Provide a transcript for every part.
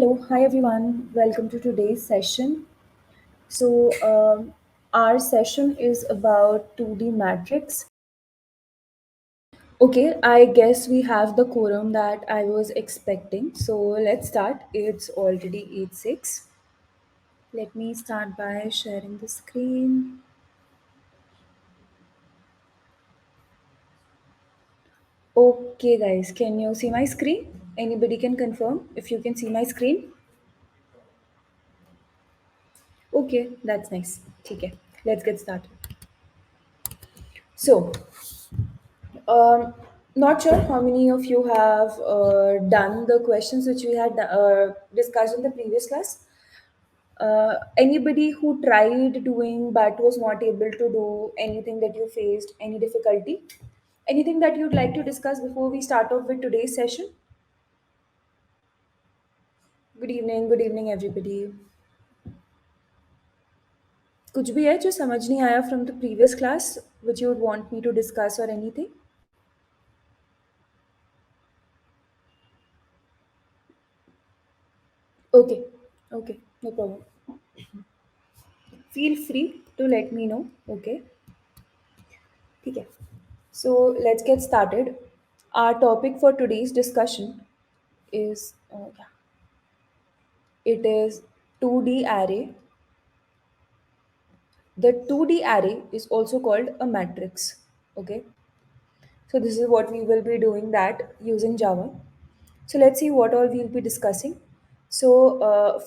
Hi everyone, welcome to today's session. So, our session is about 2D matrix. Okay, I guess we have the quorum that I was expecting. So, let's start. It's already 8:06. Let me start by sharing the screen. Okay, guys, can you see my screen? Anybody can confirm if you can see my screen? Okay, that's nice. Okay, let's get started. So, Um, not sure how many of you have done the questions which we had discussed in the previous class. Anybody who tried doing but was not able to do anything that you faced, any difficulty, anything that you'd like to discuss before we start off with today's session? Good evening, everybody. कुछ भी है जो समझ नहीं आया from the previous class which you would want me to discuss or anything? Okay, okay, no problem. Feel free to let me know. Okay. ठीक है. So let's get started. Our topic for today's discussion is yeah, it is 2D array. The 2D array is also called a matrix. Okay, so this is what we will be doing that using Java. So let's see what all we'll be discussing. So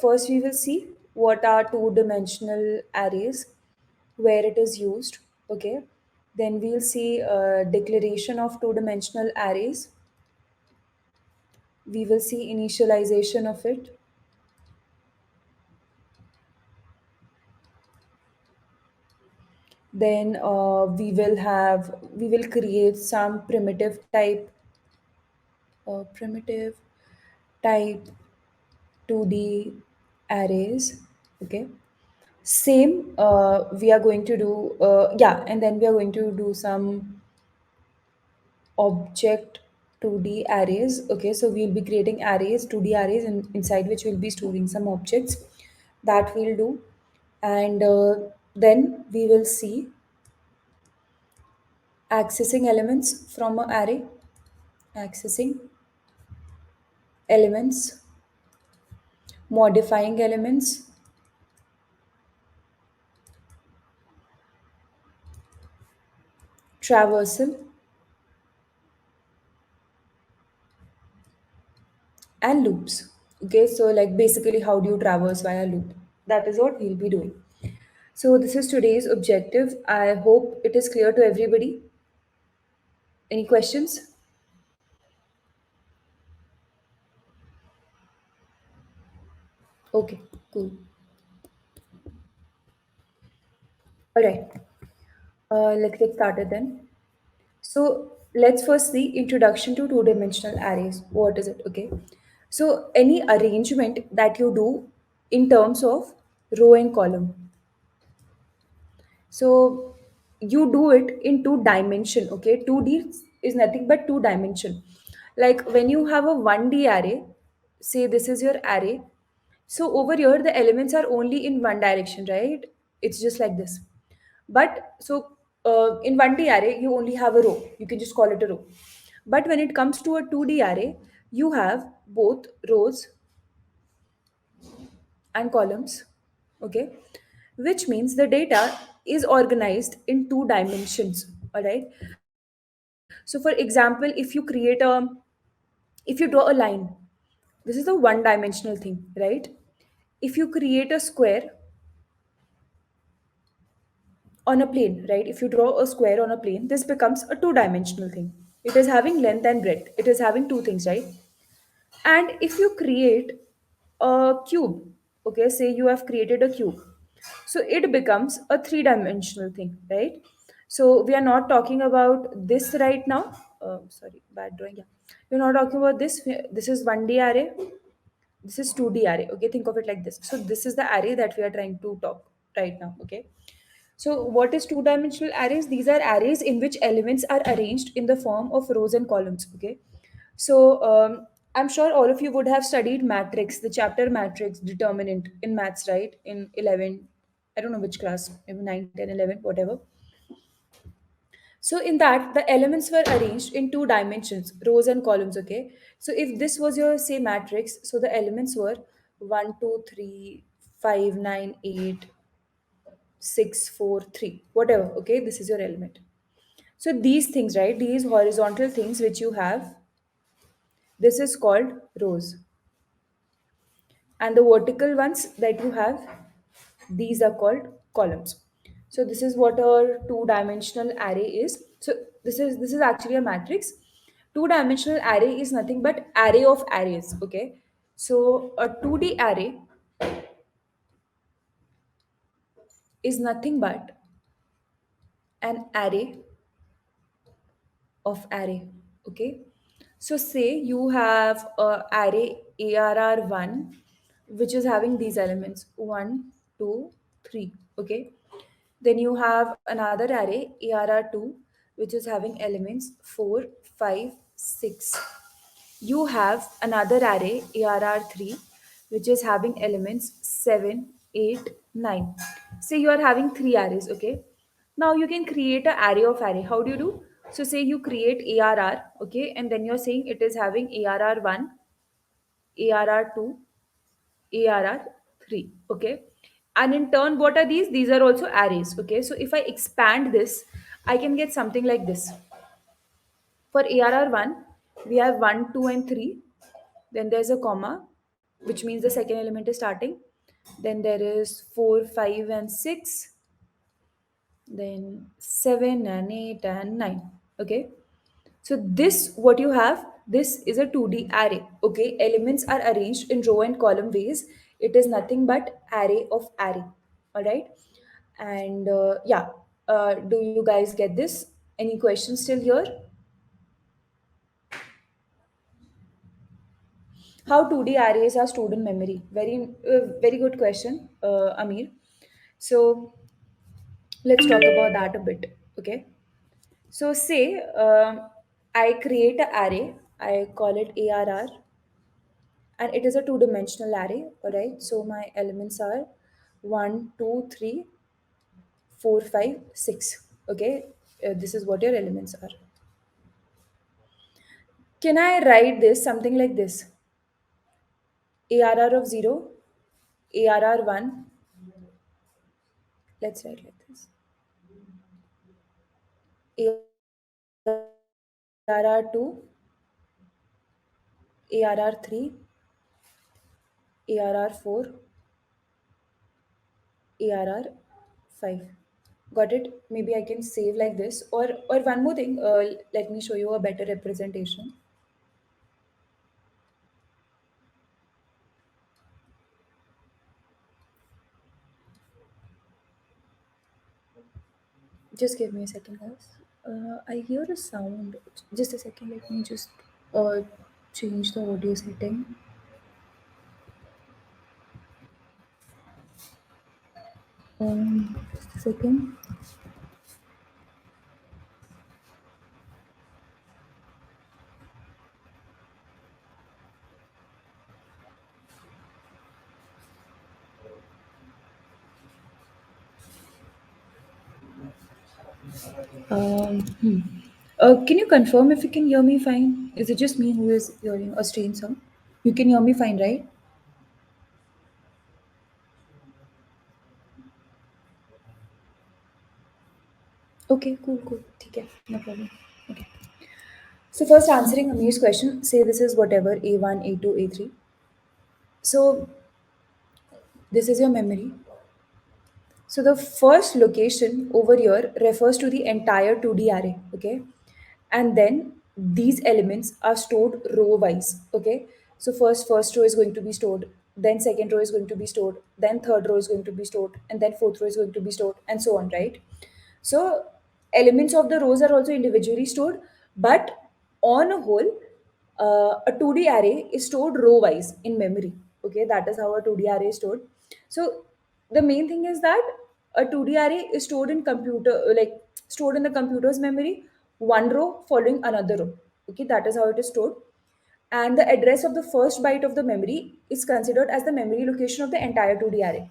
first we will see what are two-dimensional arrays, where it is used. Okay, then we'll see declaration of two-dimensional arrays. We will see initialization of it. Then we will create some primitive type 2D arrays. Okay. Same, we are going to do, yeah, and then we are going to do some object 2D arrays. Okay, so we'll be creating arrays, 2D arrays, inside which we'll be storing some objects that we'll do. And then we will see accessing elements from an array, accessing elements, modifying elements, traversal, and loops. Okay, so like basically, how do you traverse via loop? That is what we'll be doing. So, this is today's objective. I hope it is clear to everybody. Any questions? Okay, cool. All right, let's get started then. So let's first see introduction to two-dimensional arrays. What is it? Okay. So any arrangement that you do in terms of row and column. So you do it in two dimension. Okay. 2D is nothing but two dimension. Like when you have a 1D array, say this is your array. So over here the elements are only in one direction, right? It's just like this. But so in 1D array, you only have a row. You can just call it a row. But when it comes to a 2D array, you have both rows and columns. Okay. Which means the data is organized in two dimensions. All right. So for example, if you draw a line, this is a one dimensional thing, right? If you create a square on a plane, right? If you draw a square on a plane, this becomes a two-dimensional thing. It is having length and breadth. It is having two things, right? And if you create a cube, okay, say you have created a cube, so it becomes a three-dimensional thing, right? So we are not talking about this right now. Sorry, bad drawing. Yeah, we're not talking about this. This is 1D array. This is 2D array. Okay, think of it like this. So this is the array that we are trying to talk right now. Okay. So, what is two-dimensional arrays? These are arrays in which elements are arranged in the form of rows and columns. Okay. So, I'm sure all of you would have studied matrix, the chapter matrix, determinant in maths, right? In 11, I don't know which class, maybe 9, 10, 11, whatever. So in that, the elements were arranged in two dimensions, rows and columns, okay? So if this was your, say, matrix, so the elements were 1, 2, 3, 5, 9, 8, 6, 4, 3, whatever, okay? This is your element. So these things, right? These horizontal things which you have, this is called rows. And the vertical ones that you have, these are called columns. So this is what a two dimensional array is. So this is actually a matrix. Two dimensional array is nothing but array of arrays, okay? So a 2D array is nothing but an array of array, okay? So say you have a array arr1 which is having these elements 1, 2, 3, okay? Then you have another array arr2 which is having elements 4, 5, 6. You have another array arr3 which is having elements 7, 8, 9. Say you are having three arrays, okay? Now you can create an array of array. How do you do? So say you create arr, okay, and then you're saying it is having arr1, arr2, arr3, okay? And in turn, what are these? These are also arrays, okay? So if I expand this, I can get something like this. For arr1, we have 1, 2, and 3. Then there's a comma, which means the second element is starting. Then there is 4, 5, and 6. Then 7 and 8 and 9. Okay. So this, what you have, this is a 2D array. Okay. Elements are arranged in row and column ways. It is nothing but array of array. All right. And yeah, do you guys get this? Any questions still here? How 2D arrays are stored in memory? Very good question, Amir. So let's talk about that a bit. Okay. So say I create an array. I call it ARR, and it is a two-dimensional array. All right. So my elements are 1, 2, 3, 4, 5, 6. Okay. This is what your elements are. Can I write this something like this? ARR of 0, ARR 1. Let's write like this. ARR2, ARR3, ARR4, ARR5. Got it? Maybe I can save like this. Or one more thing, let me show you a better representation. Just give me a second, guys. I hear a sound. Just a second, let me just uh, change the audio setting. Just a second. Hmm. Can you confirm if you can hear me fine? Is it just me who is hearing a strange sound? You can hear me fine, right? Okay, cool, cool. Okay, no problem. Okay. So first answering Amir's question, say this is whatever A1, A2, A3. So this is your memory. So the first location over here refers to the entire 2D array, okay? And then these elements are stored row wise, okay? So first row is going to be stored, then second row is going to be stored, then third row is going to be stored, and then fourth row is going to be stored, and so on, right? So elements of the rows are also individually stored, but on a whole, a 2D array is stored row wise in memory. Okay, that is how a 2D array is stored. So the main thing is that a 2D array is stored in computer, like stored in the computer's memory, one row following another row. Okay, that is how it is stored. and the address of the first byte of the memory is considered as the memory location of the entire 2D array.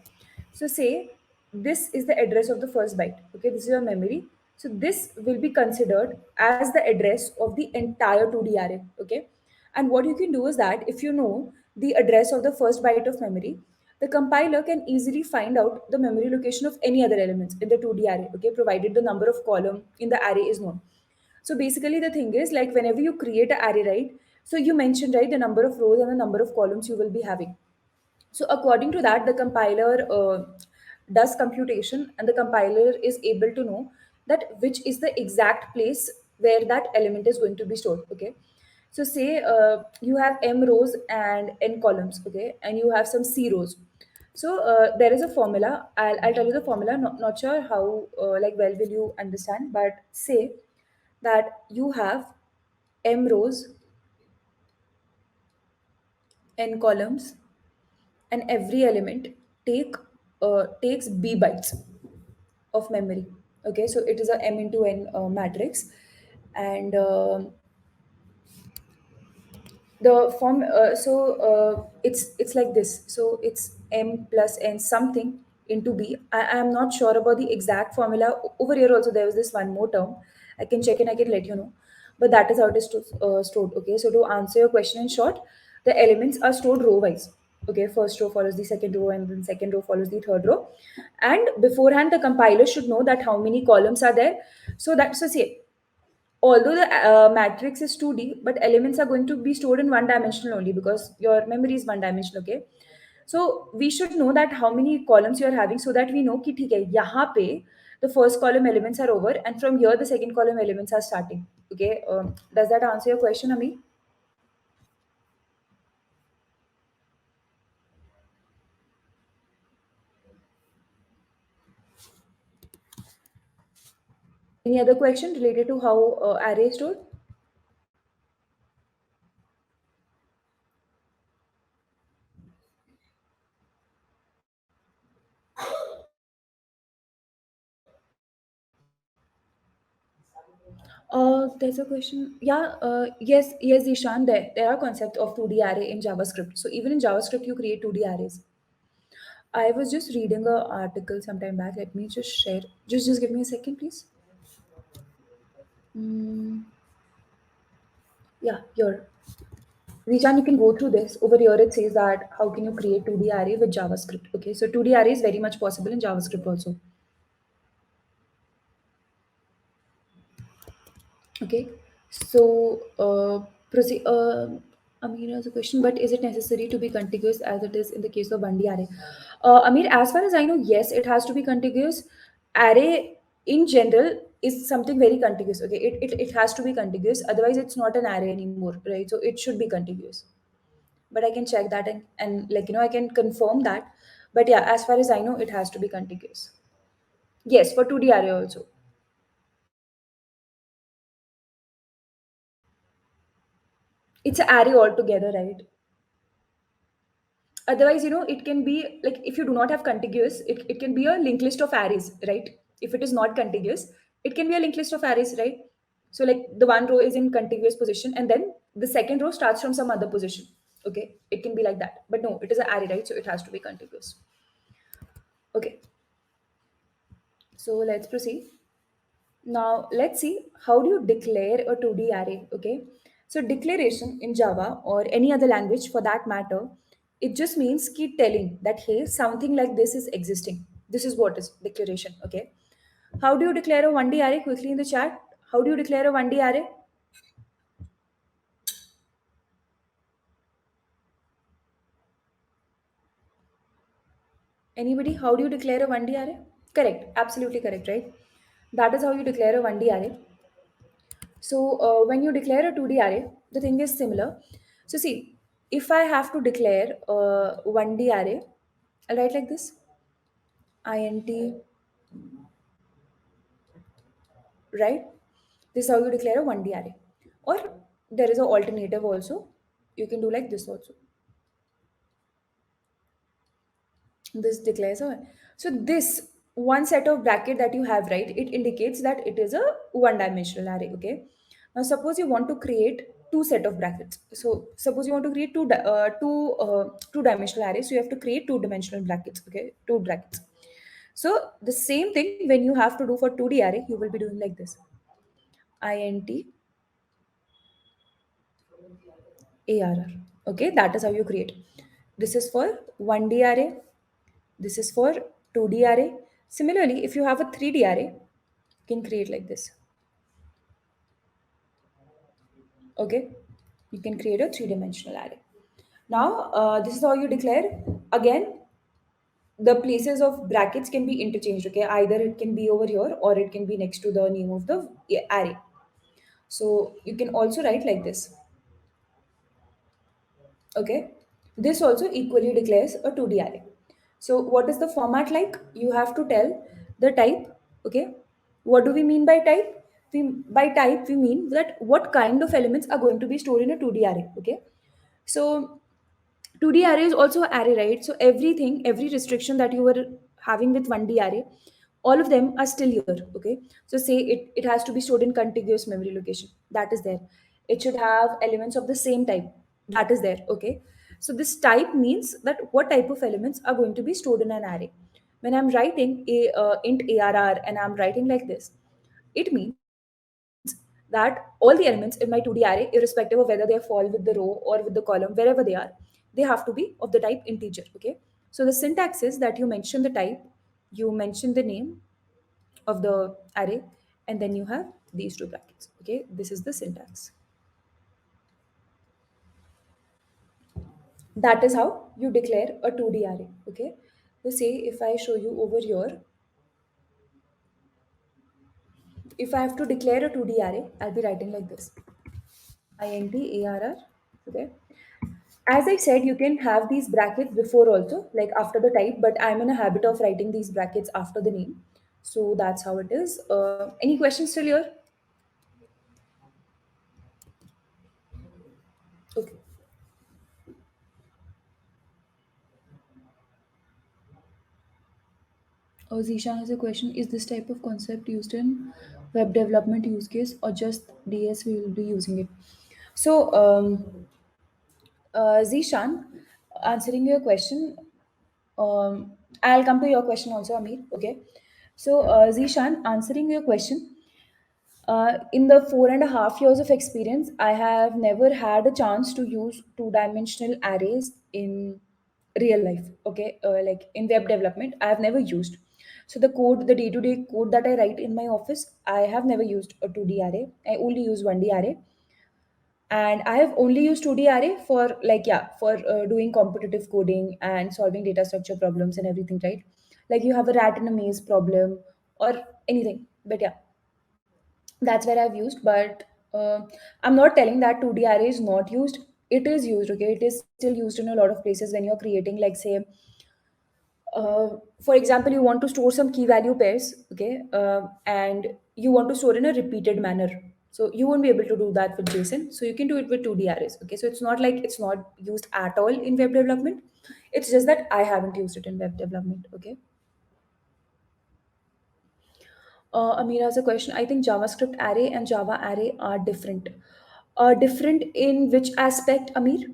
So say this is the address of the first byte. Okay, this is your memory. So this will be considered as the address of the entire 2D array. Okay, and what you can do is that if you know the address of the first byte of memory, the compiler can easily find out the memory location of any other elements in the 2D array. Okay, provided the number of column in the array is known. So basically, the thing is like whenever you create an array, right? So you mentioned right the number of rows and the number of columns you will be having. So according to that, the compiler does computation, and the compiler is able to know that which is the exact place where that element is going to be stored. Okay. So say you have m rows and n columns. Okay, and you have some c rows. So there is a formula. I'll tell you the formula. Not sure how like well will you understand, but say that you have m rows, n columns, and every element takes b bytes of memory. Okay, so it is a m into n matrix, and the form it's like this. So it's m plus n something into b. I am not sure about the exact formula over here. Also there was this one more term. I can check and I can let you know, but that is how it is stored. Okay, so to answer your question in short, the elements are stored row wise. Okay, first row follows the second row, and then second row follows the third row, and beforehand the compiler should know that how many columns are there. So that's so say although the matrix is 2D, but elements are going to be stored in one dimensional only because your memory is one dimensional. Okay, so we should know that how many columns you are having, so that we know कि ठीक है यहाँ पे the first column elements are over, and from here the second column elements are starting. Okay, does that answer your question, Ami? Any other question related to how array is stored? There's a question. Yeah, yes, Ishan. There are concepts of 2D array in JavaScript. So even in JavaScript, you create 2D arrays. I was just reading a article sometime back. Let me just share. Just give me a second, please. Mm, yeah, here. Richan, you can go through this. Over here, it says that how can you create 2D array with JavaScript? Okay, so 2D array is very much possible in JavaScript also. Okay, so proceed. Amir has a question, but is it necessary to be contiguous as it is in the case of 1D array? Amir, as far as I know, yes, it has to be contiguous. Array in general is something very contiguous. Okay, it has to be contiguous. Otherwise, it's not an array anymore, right? So it should be contiguous. But I can check that, and like I can confirm that. But yeah, as far as I know, it has to be contiguous. Yes, for 2D array also. It's an array altogether, right? Otherwise it can be like if you do not have contiguous, it can be a linked list of arrays, right? If it is not contiguous, it can be a linked list of arrays, right? So like the one row is in contiguous position, and then the second row starts from some other position. Okay, it can be like that, but no, it is an array, right? So it has to be contiguous. Okay, so let's proceed. Now let's see how do you declare a 2D array. Okay, so declaration in Java or any other language for that matter, it just means keep telling that hey, something like this is existing. This is what is declaration. Okay, how do you declare a 1D array? Quickly in the chat, how do you declare a 1D array? Anybody? How do you declare a 1D array? Correct, absolutely correct, right? That is how you declare a 1D array. So when you declare a 2D array, the thing is similar. So see, if I have to declare a 1D array, I'll write like this, int, right? This is how you declare a 1D array. Or there is an alternative also. You can do like this also. This declares a. So this one set of bracket that you have, right? It indicates that it is a one-dimensional array. Okay. Now suppose you want to create two set of brackets. So suppose you want to create two dimensional arrays, so you have to create two dimensional brackets. Okay, two brackets. So the same thing when you have to do for 2D array, you will be doing like this: int arr. Okay, that is how you create. This is for 1D array. This is for 2D array. Similarly, if you have a 3D array, you can create like this. Okay, you can create a three-dimensional array. Now, this is how you declare. Again, the places of brackets can be interchanged. Okay, either it can be over here or it can be next to the name of the array. So you can also write like this. Okay, this also equally declares a 2D array. So what is the format like? You have to tell the type. Okay, what do we mean by type? By type we mean that what kind of elements are going to be stored in a 2D array. Okay, so 2D array is also array, right? So everything, every restriction that you were having with 1D array, all of them are still here. Okay, so say it has to be stored in contiguous memory location, that is there. It should have elements of the same type, that is there. Okay, so this type means that what type of elements are going to be stored in an array. When I'm writing a int arr and I'm writing like this, it means that all the elements in my 2D array, irrespective of whether they fall with the row or with the column, wherever they have to be of the type integer. Okay, so the syntax is that you mention the type, you mention the name of the array, and then you have these two brackets. Okay, this is the syntax. That is how you declare a 2D array. Okay, so say if I show you over here, if I have to declare a 2D array, I'll be writing like this: int arr. Okay, as I said, you can have these brackets before also, like after the type, but I'm in a habit of writing these brackets after the name. So that's how it is. Any questions still here? Okay. Zishan has a question: is this type of concept used in web development use case or just DS we will be using it? So, Zishan, answering your question, I'll come to your question also, Amir. Okay. So, Zishan, answering your question, in the 4.5 years of experience, I have never had a chance to use two-dimensional arrays in real life. Okay, like in web development, I have never used. So the code, the day-to-day code that I write in my office, I have never used a 2D array. I only use 1D array, and I have only used 2D array for like, yeah, for doing competitive coding and solving data structure problems and everything, right? Like you have a rat in a maze problem or anything. But yeah, that's where I've used. But I'm not telling that 2D array is not used. It is used. Okay, it is still used in a lot of places when you're creating, like, say, for example, you want to store some key value pairs. Okay, and you want to store in a repeated manner, so you won't be able to do that with JSON, so you can do it with 2D arrays. Okay, so it's not like it's not used at all in web development. It's just that I haven't used it in web development. Okay. Amira has a question. I think JavaScript array and Java array are different. Different in which aspect, Amir?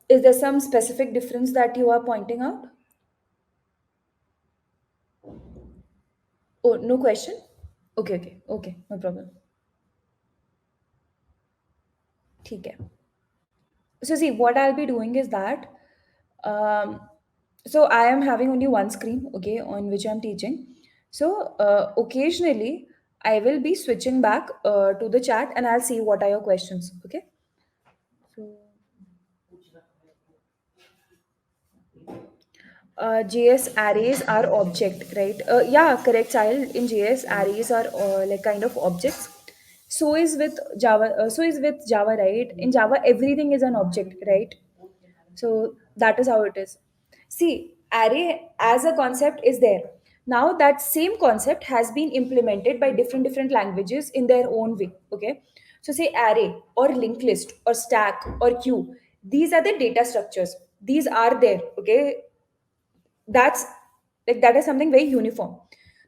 Is there some specific difference that you are pointing out? Oh, no question? Okay, okay, okay, no problem. ठीक है. So see, what I'll be doing is that, um, so I am having only one screen, okay, on which I'm teaching. So occasionally I will be switching back to the chat and I'll see what are your questions. Okay. So JS arrays are object, right? Yeah, correct, child. In JS, arrays are like kind of objects. So is with Java. So is with Java, right? In Java, everything is an object, right? So that is how it is. See, array as a concept is there. Now that same concept has been implemented by different languages in their own way. Okay. So say array or linked list or stack or queue. These are the data structures. these are there, okay? That's like that is something very uniform.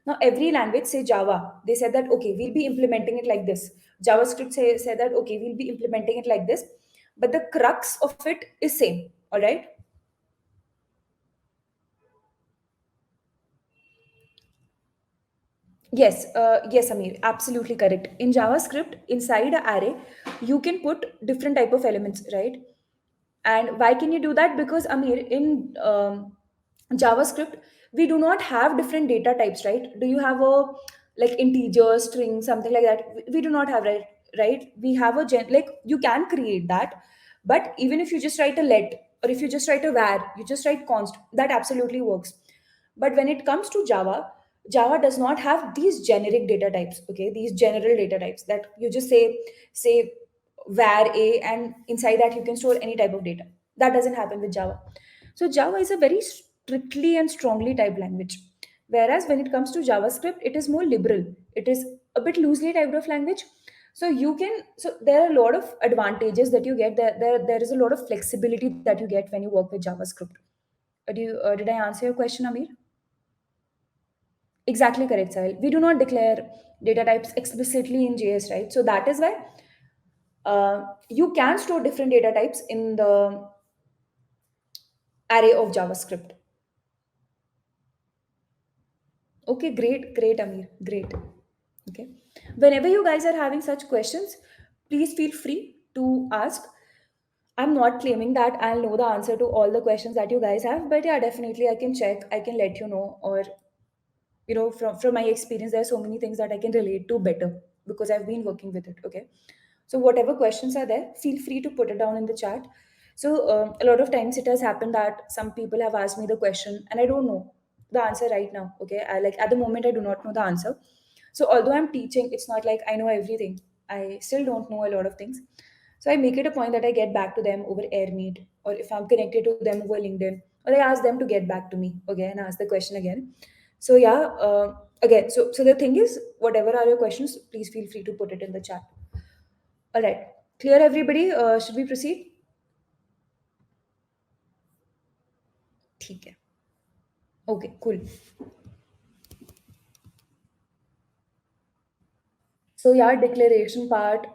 Now every language, say Java, they said that okay, we'll be implementing it like this. JavaScript said that okay, we'll be implementing it like this, but the crux of it is same. All right. Yes, yes, Amir, absolutely correct. In JavaScript, inside an array, you can put different type of elements, right? And why can you do that? Because Amir, in JavaScript, we do not have different data types, right? Do you have a like integer, string, something like that? We do not have, right? Right? We have a like you can create that, but even if you just write a let or if you just write a var, you just write const, that absolutely works. But when it comes to Java, Java does not have these generic data types, okay? These general data types that you just say var a, and inside that you can store any type of data. That doesn't happen with Java. So Java is a very strictly and strongly typed language. Whereas when it comes to JavaScript, it is more liberal. It is a bit loosely typed of language. So you can, so there are a lot of advantages that you get. There is a lot of flexibility that you get when you work with JavaScript. Did I answer your question, Amir? Exactly correct, Sahil. We do not declare data types explicitly in JS, right? So that is why you can store different data types in the array of JavaScript. Okay, great, great, Amir, great. Okay. Whenever you guys are having such questions, please feel free to ask. I'm not claiming that I'll know the answer to all the questions that you guys have, but yeah, definitely I can check, I can let you know, or from my experience, there are so many things that I can relate to better because I've been working with it. Okay. So whatever questions are there, feel free to put it down in the chat. So a lot of times it has happened that some people have asked me the question and I don't know the answer right now. Okay. I like at the moment I do not know the answer. So although I'm teaching, it's not like I know everything. I still don't know a lot of things. So I make it a point that I get back to them over AirMeet, or if I'm connected to them over LinkedIn, or I ask them to get back to me again and ask the question again. So yeah, again, so the thing is, whatever are your questions, please feel free to put it in the chat. All right, clear everybody? Should we proceed? ठीक है. Okay, cool. So yeah, declaration part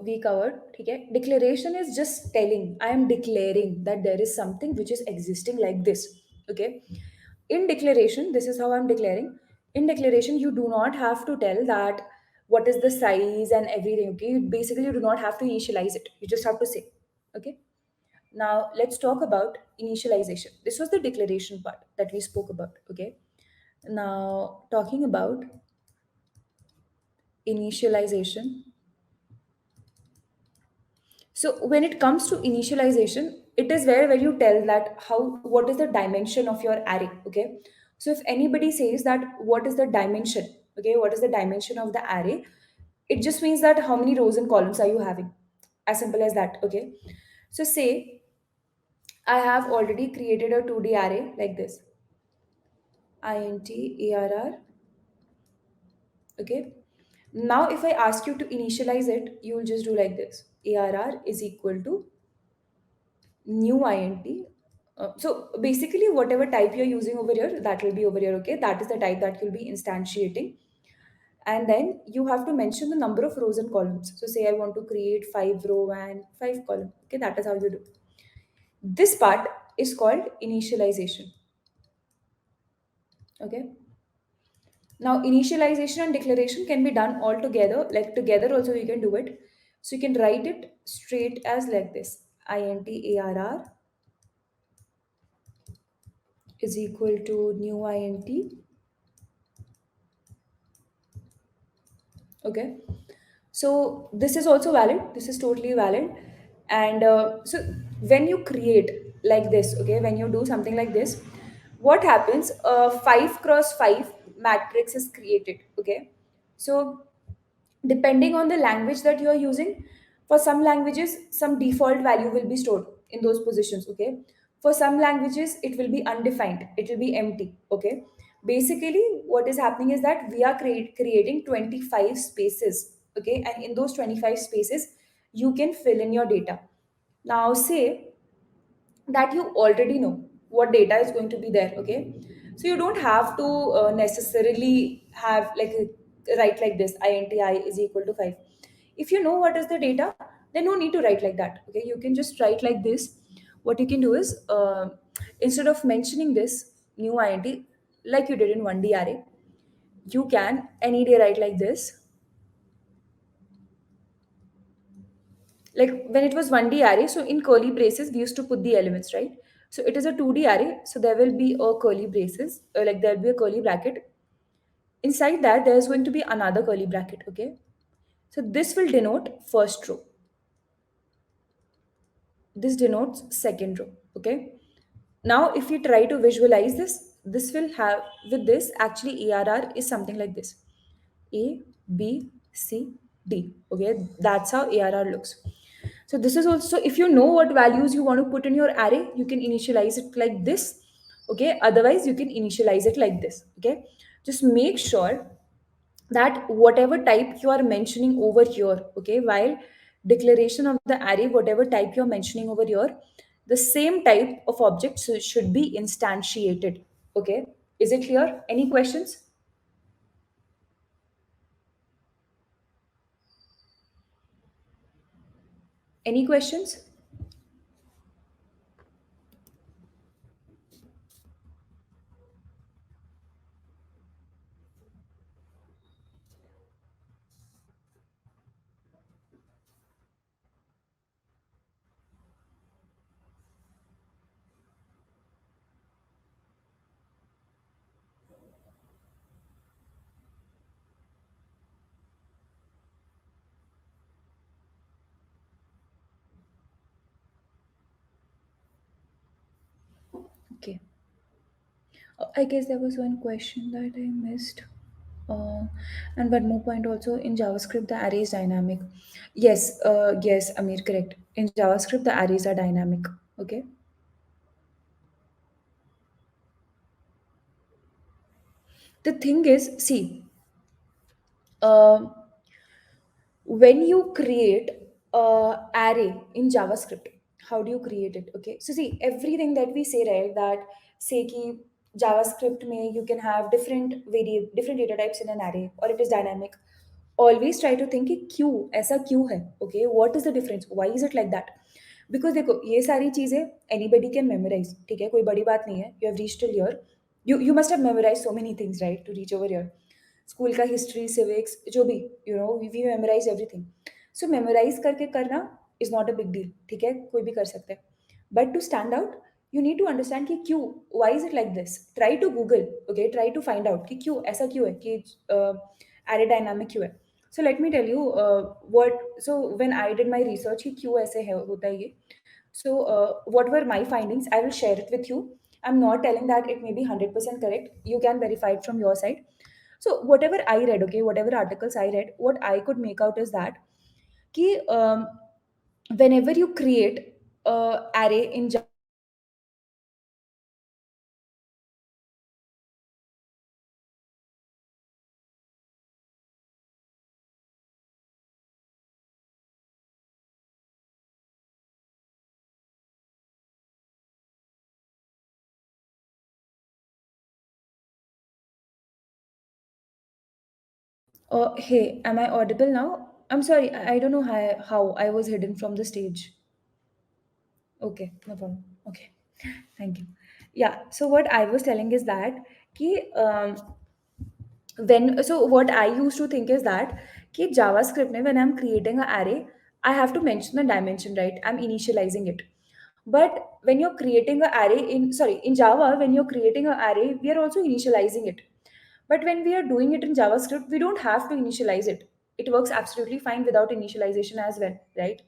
we covered. Okay, declaration is just telling. I am declaring that there is something which is existing like this. Okay, in declaration, this is how I'm declaring. In declaration, you do not have to tell that what is the size and everything. Okay, you basically you do not have to initialize it. You just have to say. Okay. Now let's talk about initialization. This was the declaration part that we spoke about. Okay. Now talking about initialization. So when it comes to initialization, it is where you tell that how what is the dimension of your array. Okay. So if anybody says that what is the dimension, okay, what is the dimension of the array, it just means that how many rows and columns are you having. As simple as that. Okay. So say I have already created a 2D array like this. Int arr. Okay. Now if I ask you to initialize it, you will just do like this. Arr is equal to new int. So basically, whatever type you're using over here, that will be over here. Okay, that is the type that you'll be instantiating, and then you have to mention the number of rows and columns. So say I want to create 5 row and 5 column. Okay, that is how you do. This part is called initialization. Okay. Now initialization and declaration can be done all together, like together also you can do it. So you can write it straight as like this: int arr is equal to new int. Okay. So this is also valid. This is totally valid. And so when you create like this, okay, when you do something like this, what happens? 5 cross 5 matrix is created. Okay. So depending on the language that you are using, for some languages some default value will be stored in those positions. Okay. For some languages it will be undefined, it will be empty. Okay. Basically what is happening is that we are creating 25 spaces. Okay. And in those 25 spaces you can fill in your data. Now say that you already know what data is going to be there. Okay, so you don't have to necessarily have like write like this inti is equal to 5. If you know what is the data, then no need to write like that. Okay, you can just write like this. What you can do is, instead of mentioning this new int like you did in 1D array, you can any day write like this. Like when it was 1D array, so in curly braces we used to put the elements, right? So it is a 2D array, so there will be a curly braces, like there'll be a curly bracket. Inside that there's going to be another curly bracket. Okay, so this will denote first row, this denotes second row. Okay, now if you try to visualize this, this will have, with this actually arr is something like this: a, b, c, d. Okay, that's how arr looks. So this is also, if you know what values you want to put in your array, you can initialize it like this. Okay, otherwise you can initialize it like this. Okay, just make sure that whatever type you are mentioning over here, okay, while declaration of the array, whatever type you're mentioning over here, the same type of object should be instantiated. Okay, is it clear? Any questions? Any questions? Okay. I guess there was one question that I missed. Uh, and one more point also, in JavaScript, the array is dynamic. Yes, yes, Amir, correct. In JavaScript, the arrays are dynamic. Okay. The thing is, see, um when you create a array in JavaScript, how do you create it? Okay, so see, everything that we say, right, that say ki JavaScript may you can have different data types in an array, or it is dynamic. Always try to think कि क्यों ऐसा क्यों है. Okay, what is the difference, why is it like that? Because देखो ये सारी चीजें anybody can memorise. ठीक है, कोई बड़ी बात नहीं है. You have reach till here, you must have memorise so many things right to reach over here. School का हिस्ट्री सिविक्स जो भी, you know, we memorise everything. So memorise करके करना is not a big deal. ठीक है, कोई भी कर सकता है. But to stand out, you need to understand कि क्यों, why is it like this. Try to Google. Okay, try to find out कि क्यों ऐसा क्यों है, कि एरे डायनामिक क्यों है. So let me tell you what. So when I did my research कि क्यों ऐसे है होता है ये. So what were my findings, I will share it with you. I'm not telling that it may be 100% correct, you can verify it from your side. So whatever I read, okay, whatever articles I read, what I could make out is that कि whenever you create a array in hey, am I audible now? I'm sorry, I don't know how I was hidden from the stage. Okay, no problem. Okay, thank you. Yeah, so what I was telling is that कि, when, so what I used to think is that कि JavaScript में when I'm creating an array, I have to mention the dimension, right? I'm initializing it. But when you're creating an array in, sorry, in Java, when you're creating an array, we are also initializing it. But when we are doing it in JavaScript, we don't have to initialize it. It works absolutely fine without initialization as well, right?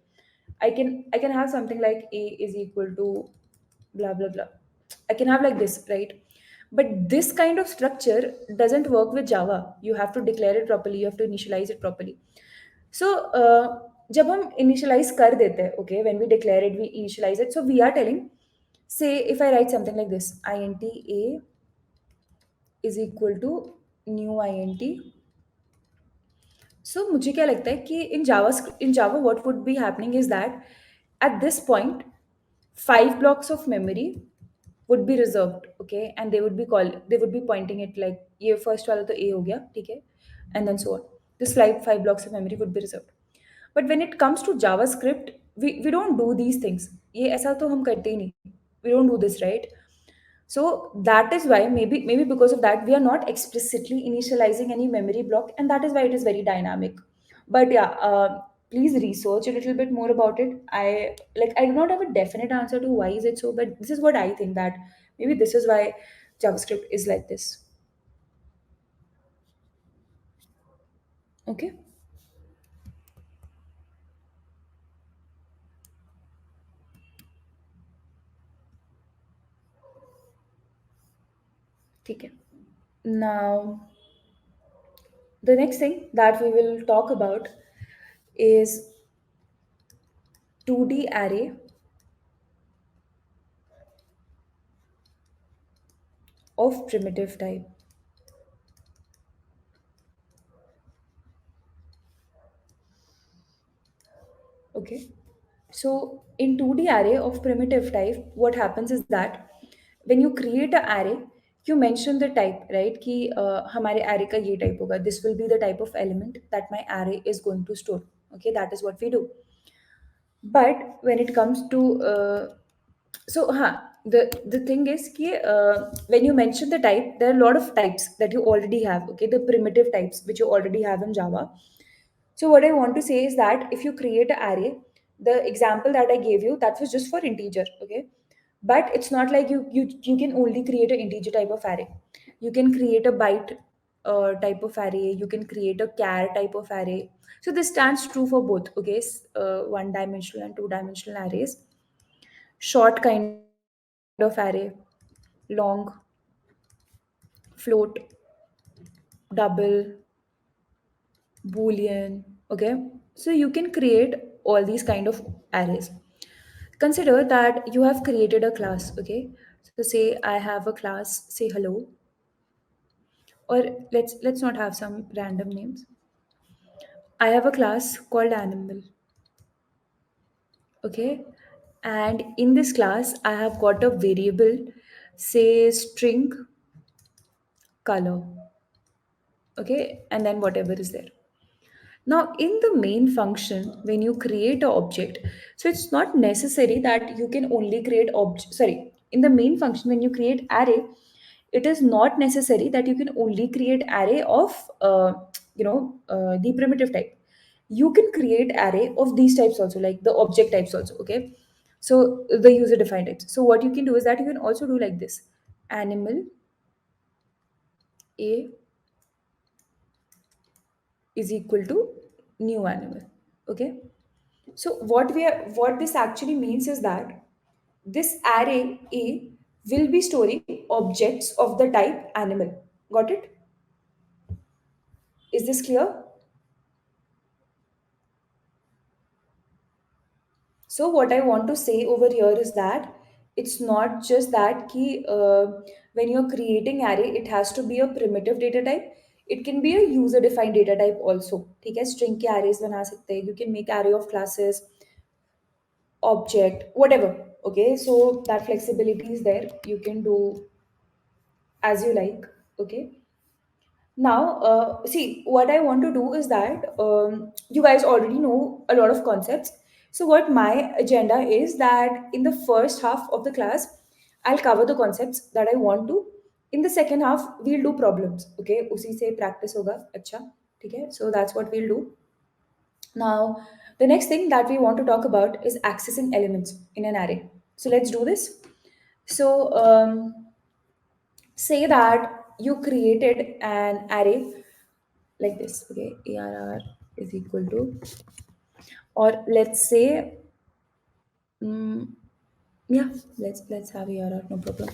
I can have something like a is equal to blah blah blah. I can have like this, right? But this kind of structure doesn't work with Java. You have to declare it properly. You have to initialize it properly. So जब हम initialize कर देते हैं, okay, when we declare it, we initialize it. So we are telling, say if I write something like this, int a is equal to new int. So मुझे क्या लगता है कि in Java, what would be happening is that at this point, 5 blocks of memory would be reserved, okay, and they would be pointing it like ये first वाला तो A हो गया, ठीक है, and then so on. This five blocks of memory would be reserved. But when it comes to JavaScript, we don't do these things. ये ऐसा तो हम करते ही नहीं. We don't do this, right? So that is why maybe because of that we are not explicitly initializing any memory block, and that is why it is very dynamic. But yeah, please research a little bit more about it. I do not have a definite answer to why is it so, but this is what I think, that maybe this is why JavaScript is like this. Okay. Okay. Now the next thing that we will talk about is 2D array of primitive type. Okay. So in 2D array of primitive type, what happens is that when you create an array, you mention the type, right? कि हमारे array का ये type होगा. This will be the type of element that my array is going to store. Okay, that is what we do. But when it comes to so the thing is कि when you mention the type, there are a lot of types that you already have. Okay, the primitive types which you already have in Java. So what I want to say is that if you create an array, the example that I gave you, that was just for integer, okay? But it's not like you can only create an integer type of array. You can create a byte type of array. You can create a char type of array. So this stands true for both, okay? One dimensional and two dimensional arrays. Short kind of array, long, float, double, boolean, okay? So you can create all these kind of arrays. Consider that you have created a class, okay? So say I have a class, say hello, or let's not have some random names. I have a class called animal, okay? And in this class I have got a variable, say string color, okay? And then whatever is there. Now, in the main function, when you create an object, so it's not necessary that you can only create object. Sorry, in the main function, when you create array, it is not necessary that you can only create array of the primitive type. You can create array of these types also, like the object types also. Okay, so the user defined types. So what you can do is that you can also do like this: animal a is equal to new animal. Okay. So what this actually means is that this array A will be storing objects of the type animal. Got it? Is this clear? So what I want to say over here is that it's not just that when you're creating array, it has to be a primitive data type. It can be a user defined data type also. ठीक है, string के arrays बना सकते हैं. You can make array of classes, object, whatever. Okay, so that flexibility is there. You can do as you like. Okay. Now, see, what I want to do is that you guys already know a lot of concepts. So, what my agenda is that in the first half of the class, I'll cover the concepts that I want to. In the second half, we'll do problems. Okay, उसी से practice होगा. अच्छा, ठीक है. So that's what we'll do. Now, the next thing that we want to talk about is accessing elements in an array. So let's do this. So say that you created an array like this, okay? Arr is equal to, or let's say, mm, yeah, let's have arr, no problem.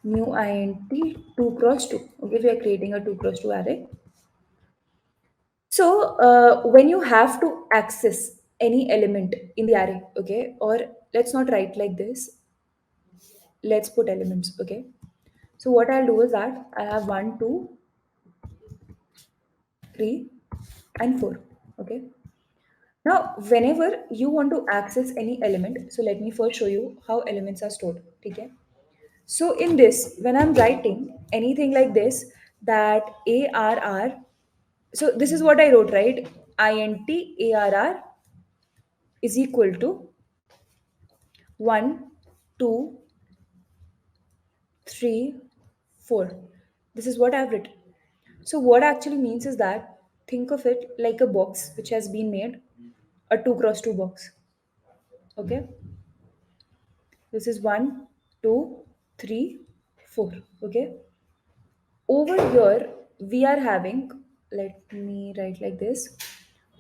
New int 2 cross 2. Okay, we are creating a 2 cross 2 array. So when you have to access any element in the array, okay, or let's not write like this, let's put elements, okay. So what I'll do is that I have 1, 2, 3, and 4, okay. Now, whenever you want to access any element, so let me first show you how elements are stored. Okay. So in this, when I'm writing anything like this, that ARR, so this is what I wrote, right? INT ARR is equal to 1, 2, 3, 4. This is what I've written. So what actually means is that think of it like a box which has been made, a 2 cross 2 box. Okay. This is one, 2, 3, 4. Okay. Over here, we are having, let me write like this.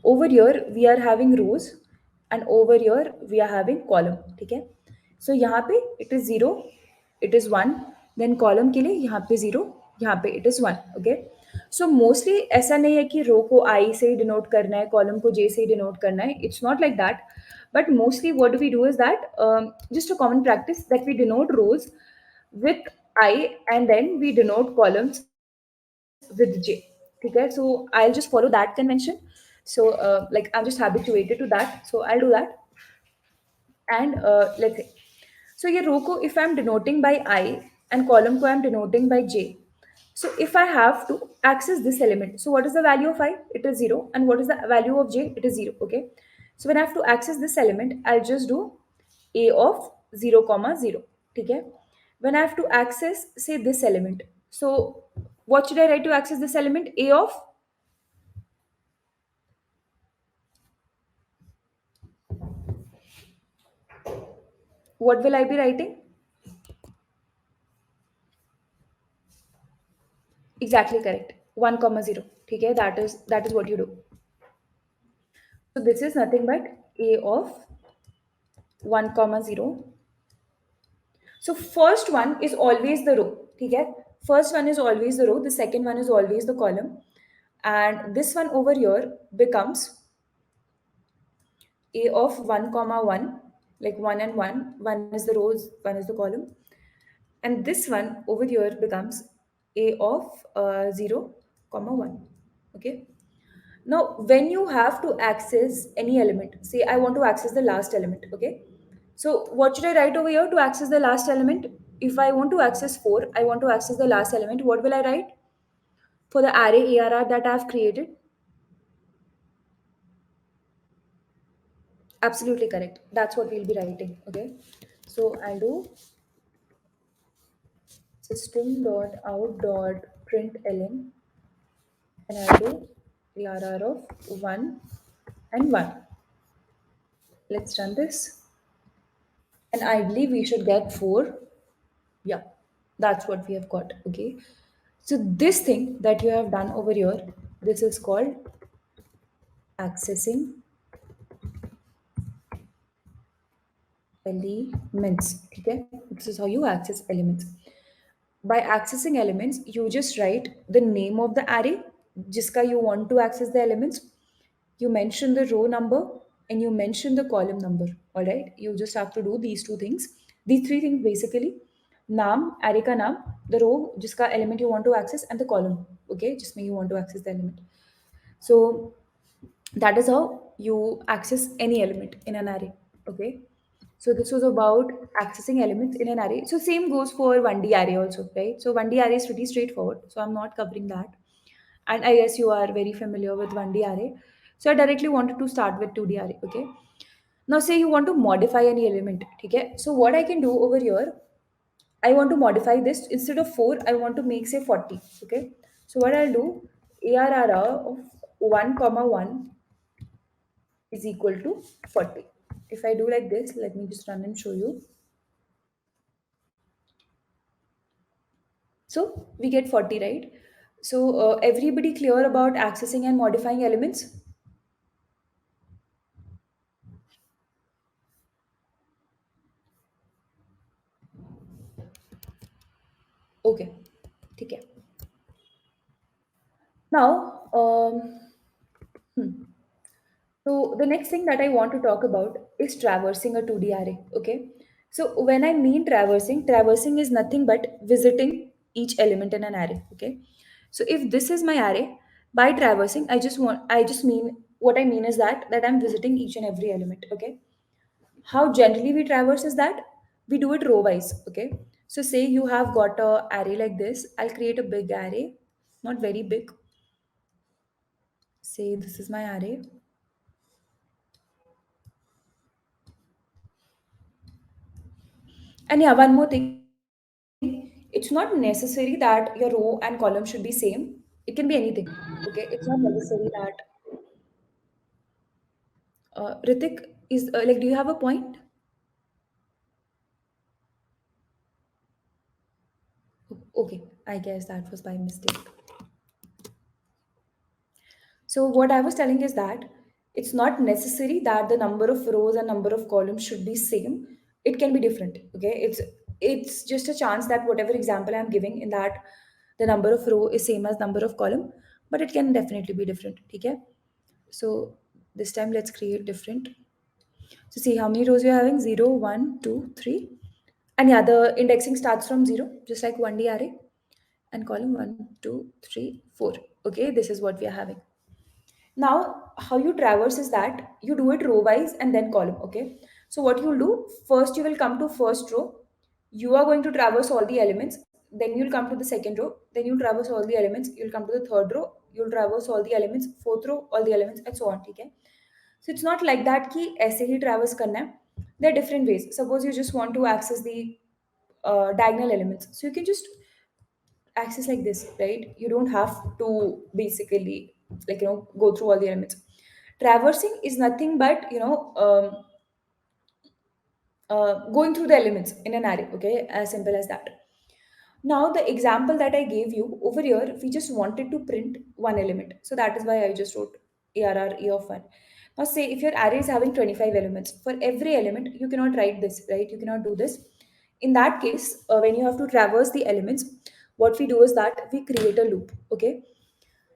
Over here, we are having rows, and over here, we are having column. Okay. So यहाँ पे it is 0, it is 1, then column के लिए यहाँ पे 0, यहाँ पे it is 1. Okay. So mostly ऐसा नहीं है कि रो को I से ही denote करना है, column को J से ही denote करना है. It's not like that. But mostly what we do is that just a common practice that we denote rows with I and then we denote columns with J. Okay, so I'll just follow that convention. So like I'm just habituated to that, so I'll do that. And let's say, so ये row को if I'm denoting by I and column को I'm denoting by J. So if I have to access this element, so what is the value of I? It is 0. And what is the value of J? It is 0. Okay. So when I have to access this element, I'll just do A of 0 comma 0. Okay. When I have to access, say, this element, so what should I write to access this element? A of, what will I be writing? Exactly correct. 1 comma 0. Okay, that is what you do. So this is nothing but A of 1 comma 0. So first one is always the row. Okay, first one is always the row, the second one is always the column, and this one over here becomes A of 1 comma 1, like 1 and 1. One is the rows, one is the column, and this one over here becomes A of 0 comma 1. Okay. Now, when you have to access any element, say I want to access the last element, okay? So what should I write over here to access the last element? If I want to access 4, I want to access the last element, what will I write? For the array ARR that I have created? Absolutely correct. That's what we'll be writing, okay? So I'll do system.out.println and I'll do ARR of 1 and 1. Let's run this. And ideally we should get 4. Yeah, that's what we have got. Okay. So this thing that you have done over here, this is called accessing elements. Okay. This is how you access elements. By accessing elements, you just write the name of the array, jiska you want to access the elements. You mention the row number and you mention the column number. All right. You just have to do these two things. These three things basically. Naam, array ka naam, the row jiska element you want to access, and the column. Okay, just you want to access the element. So that is how you access any element in an array. Okay. So this was about accessing elements in an array. So same goes for 1D array also, right? So 1D array is pretty straightforward. So I'm not covering that. And I guess you are very familiar with 1D array. So I directly wanted to start with 2D array. Okay. Now say you want to modify any element. Okay. So what I can do over here, I want to modify this. Instead of 4, I want to make say 40. Okay. So what I'll do, ARR of 1 comma 1 is equal to 40. If I do like this, let me just run and show you. So we get 40, right? So everybody clear about accessing and modifying elements? Okay. Okay. Now, so the next thing that I want to talk about is traversing a 2D array. Okay. So when I mean traversing, traversing is nothing but visiting each element in an array. Okay. So if this is my array, by traversing, I just mean What I mean is that I'm visiting each and every element. Okay. How generally we traverse is that we do it row wise. Okay. So say you have got a array like this. I'll create a big array, not very big. Say this is my array. And yeah, one more thing. It's not necessary that your row and column should be same. It can be anything. Okay. It's not necessary that. Ritik, is like, do you have a point? Okay. I guess that was by mistake. So what I was telling is that it's not necessary that the number of rows and number of columns should be same. It can be different. Okay, it's just a chance that whatever example I'm giving in that the number of row is same as number of column, but it can definitely be different. Okay, so this time let's create different. So see how many rows you're having: zero, one, two, three, and yeah, the indexing starts from zero, just like 1D array, and column one, two, three, four. Okay, this is what we are having. Now, how you traverse is that you do it row wise and then column. Okay. So what you'll do first, you will come to first row. You are going to traverse all the elements. Then you'll come to the second row. Then you'll traverse all the elements. You'll come to the third row. You'll traverse all the elements. Fourth row, all the elements, and so on. Okay. So it's not like that कि ऐसे ही traverse करना है. There are different ways. Suppose you just want to access the diagonal elements. So you can just access like this, right? You don't have to basically, like, go through all the elements. Traversing is nothing but, going through the elements in an array. Okay, as simple as that. Now the example that I gave you over here, we just wanted to print one element, so that is why I just wrote arr a of 1. Now say if your array is having 25 elements, for every element you cannot write this, right? You cannot do this. In that case, when you have to traverse the elements, what we do is that we create a loop. Okay.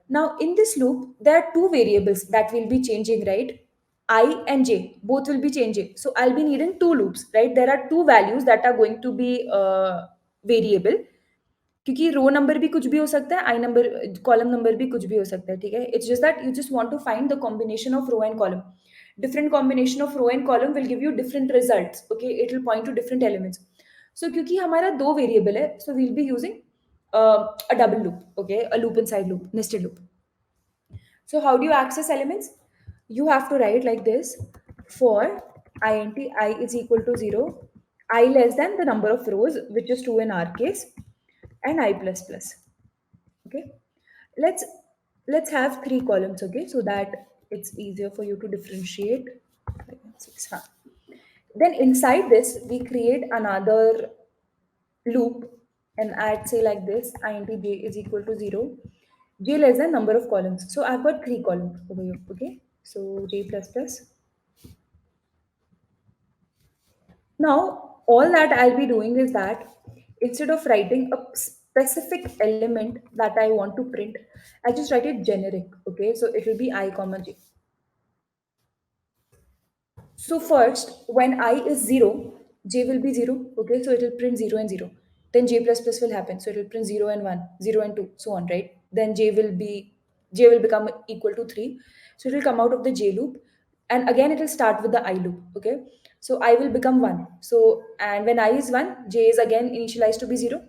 Now, in this loop, there are two variables that will be changing, right? I and j, both will be changing. So, I'll be needing two loops, right? There are two values that are going to be variable. क्योंकि रो number भी कुछ भी हो सकता है, आई number, column number भी कुछ भी हो सकता है. ठीक है. It's just that you just want to find the combination of row and column. Different combination of row and column will give you different results. Okay, it will point to different elements. So क्योंकि हमारा दो variable है, so we'll be using a double loop. Okay, a loop inside loop, nested loop. So how do you access elements? You have to write like this: for int I is equal to 0, I less than the number of rows, which is 2 in our case, and I plus plus. Okay. Let's let's have three columns. Okay, so that it's easier for you to differentiate. Five, six, huh. Then inside this, we create another loop and add, say like this: int j is equal to 0, j less than number of columns. So I've got three columns over here. Okay, so j plus plus. Now all that I'll be doing is that instead of writing a specific element that I want to print, I just write it generic. Okay, so it will be I comma j. So first, when I is 0, j will be 0. Okay, so it will print 0 and 0. Then j plus plus will happen. So it will print 0 and 1, 0 and 2, so on, right? Then j will become equal to 3. So it will come out of the j loop. And again, it will start with the I loop. Okay. So I will become 1. So, and when I is 1, j is again initialized to be 0.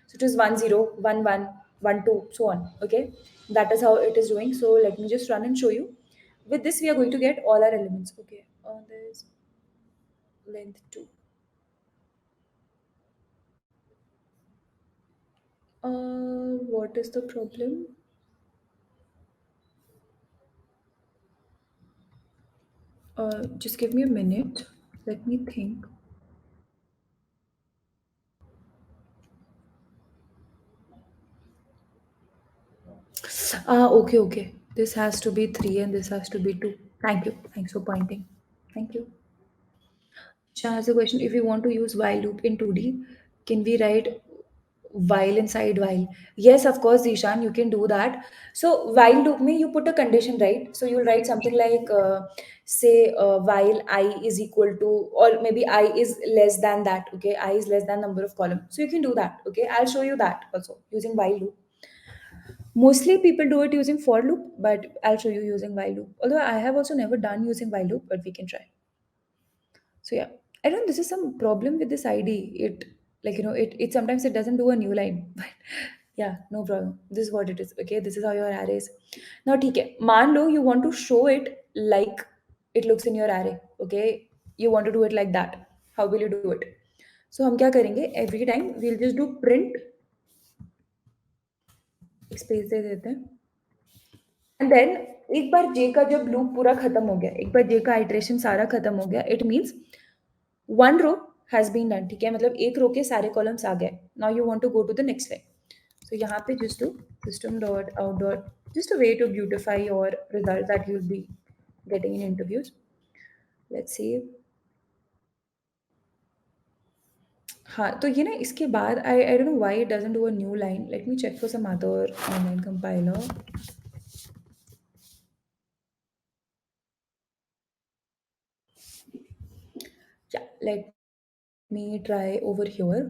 So it is 1 0, 1 1, 1 2, so on. Okay. That is how it is doing. So let me just run and show you. With this, we are going to get all our elements. Okay. There's length 2. What is the problem? Just give me a minute. Let me think. Okay, okay. This has to be 3 and this has to be 2. Thank you. Thanks for pointing. Thank you. Shah has a question. If we want to use while loop in 2D, can we write while inside while? Yes, of course, Zishan, you can do that. So while loop me, you put a condition, right? So you'll write something like, say, while I is equal to, or maybe I is less than that. Okay, I is less than number of column. So you can do that. Okay, I'll show you that also using while loop. Mostly people do it using for loop, but I'll show you using while loop. Although I have also never done using while loop, but we can try. So yeah, I don't know, this is some problem with this ID. It, like, it sometimes it doesn't do a new line. But yeah, no problem. This is what it is. Okay, this is how your array is. Now, okay, man lo, you want to show it like it looks in your array. Okay, you want to do it like that. How will you do it? So हम क्या करेंगे? Every time we'll just do print, एक space दे देते हैं. And then एक बार जे का जब loop पूरा खत्म हो गया, एक बार जे का आइटरेशन सारा खत्म हो गया, it means one row has been done. ठीक है, मतलब एक रो के सारे कॉलम्स आ गए. Now you want to go to the next line. So यहाँ पे just to system dot out dot, just a way to beautify your result that you will be getting in interviews. Let's see. हाँ, तो ये ना इसके बाद I don't know why it doesn't do a new line. Let me check for some other online compiler. Yeah, let me try over here.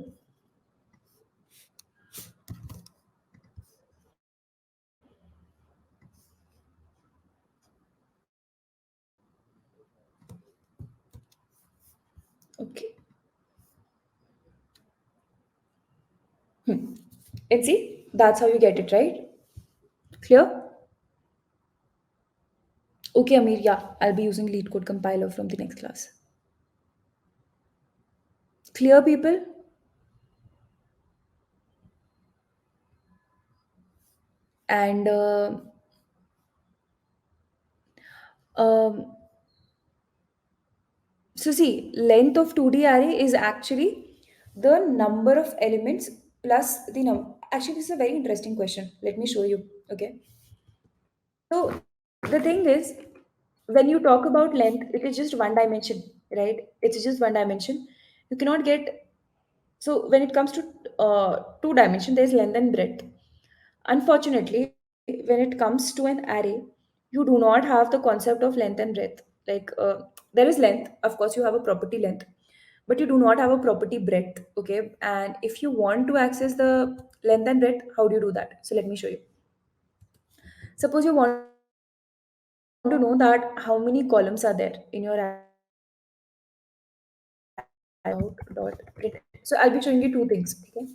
Okay. And see, that's how you get it, right? Clear? Okay, Amir, yeah, I'll be using lead code compiler from the next class. Clear, people? And um, so see, length of 2D array is actually the number of elements plus the number. Actually, this is a very interesting question. Let me show you. Okay. So the thing is, when you talk about length, it is just one dimension, right? It's just one dimension. You cannot get, so when it comes to two dimension, there's length and breadth. Unfortunately, when it comes to an array, you do not have the concept of length and breadth. Like there is length, of course, you have a property length, but you do not have a property breadth. Okay, and if you want to access the length and breadth, how do you do that? So let me show you. Suppose you want to know that how many columns are there in your out dot print. So I'll be showing you two things. Okay.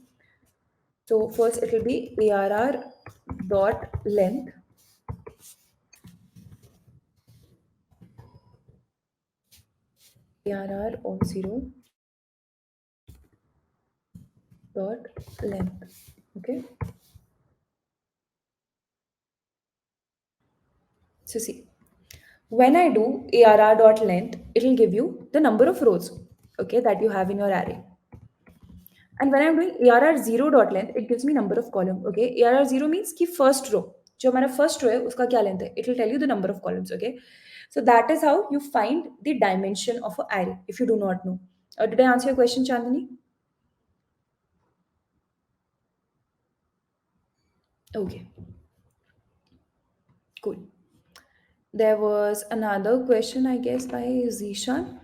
So first it will be arr dot length, arr of 0 dot length. Okay. So see, when I do arr dot length, it will give you the number of rows, okay, that you have in your array. And when I'm doing arr 0 dot length, it gives me number of column. Okay, arr 0 means कि first row, जो हमारा first row है उसका क्या length है, it will tell you the number of columns. Okay, so that is how you find the dimension of an array if you do not know. Did I answer your question, Chandani? Okay, cool. There was another question, I guess, by Zishan.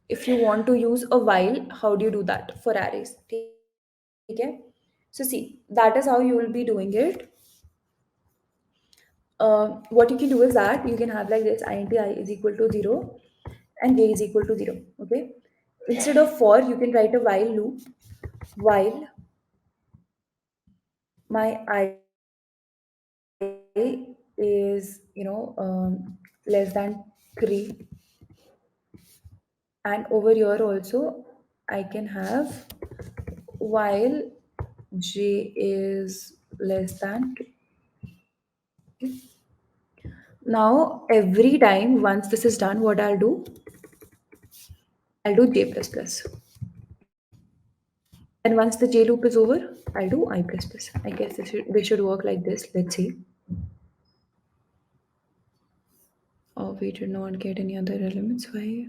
If you want to use a while, how do you do that for arrays? Okay. So see, that is how you will be doing it. What you can do is that you can have like this: int I is equal to 0 and j is equal to 0. Okay. Instead of for, you can write a while loop. While my I is less than 3, and over here also I can have while j is less than 2. Now every time once this is done, what I'll do j plus plus, and once the j loop is over, I'll do I plus plus. I guess they should work like this. Let's see. Oh, we did not get any other elements. Why?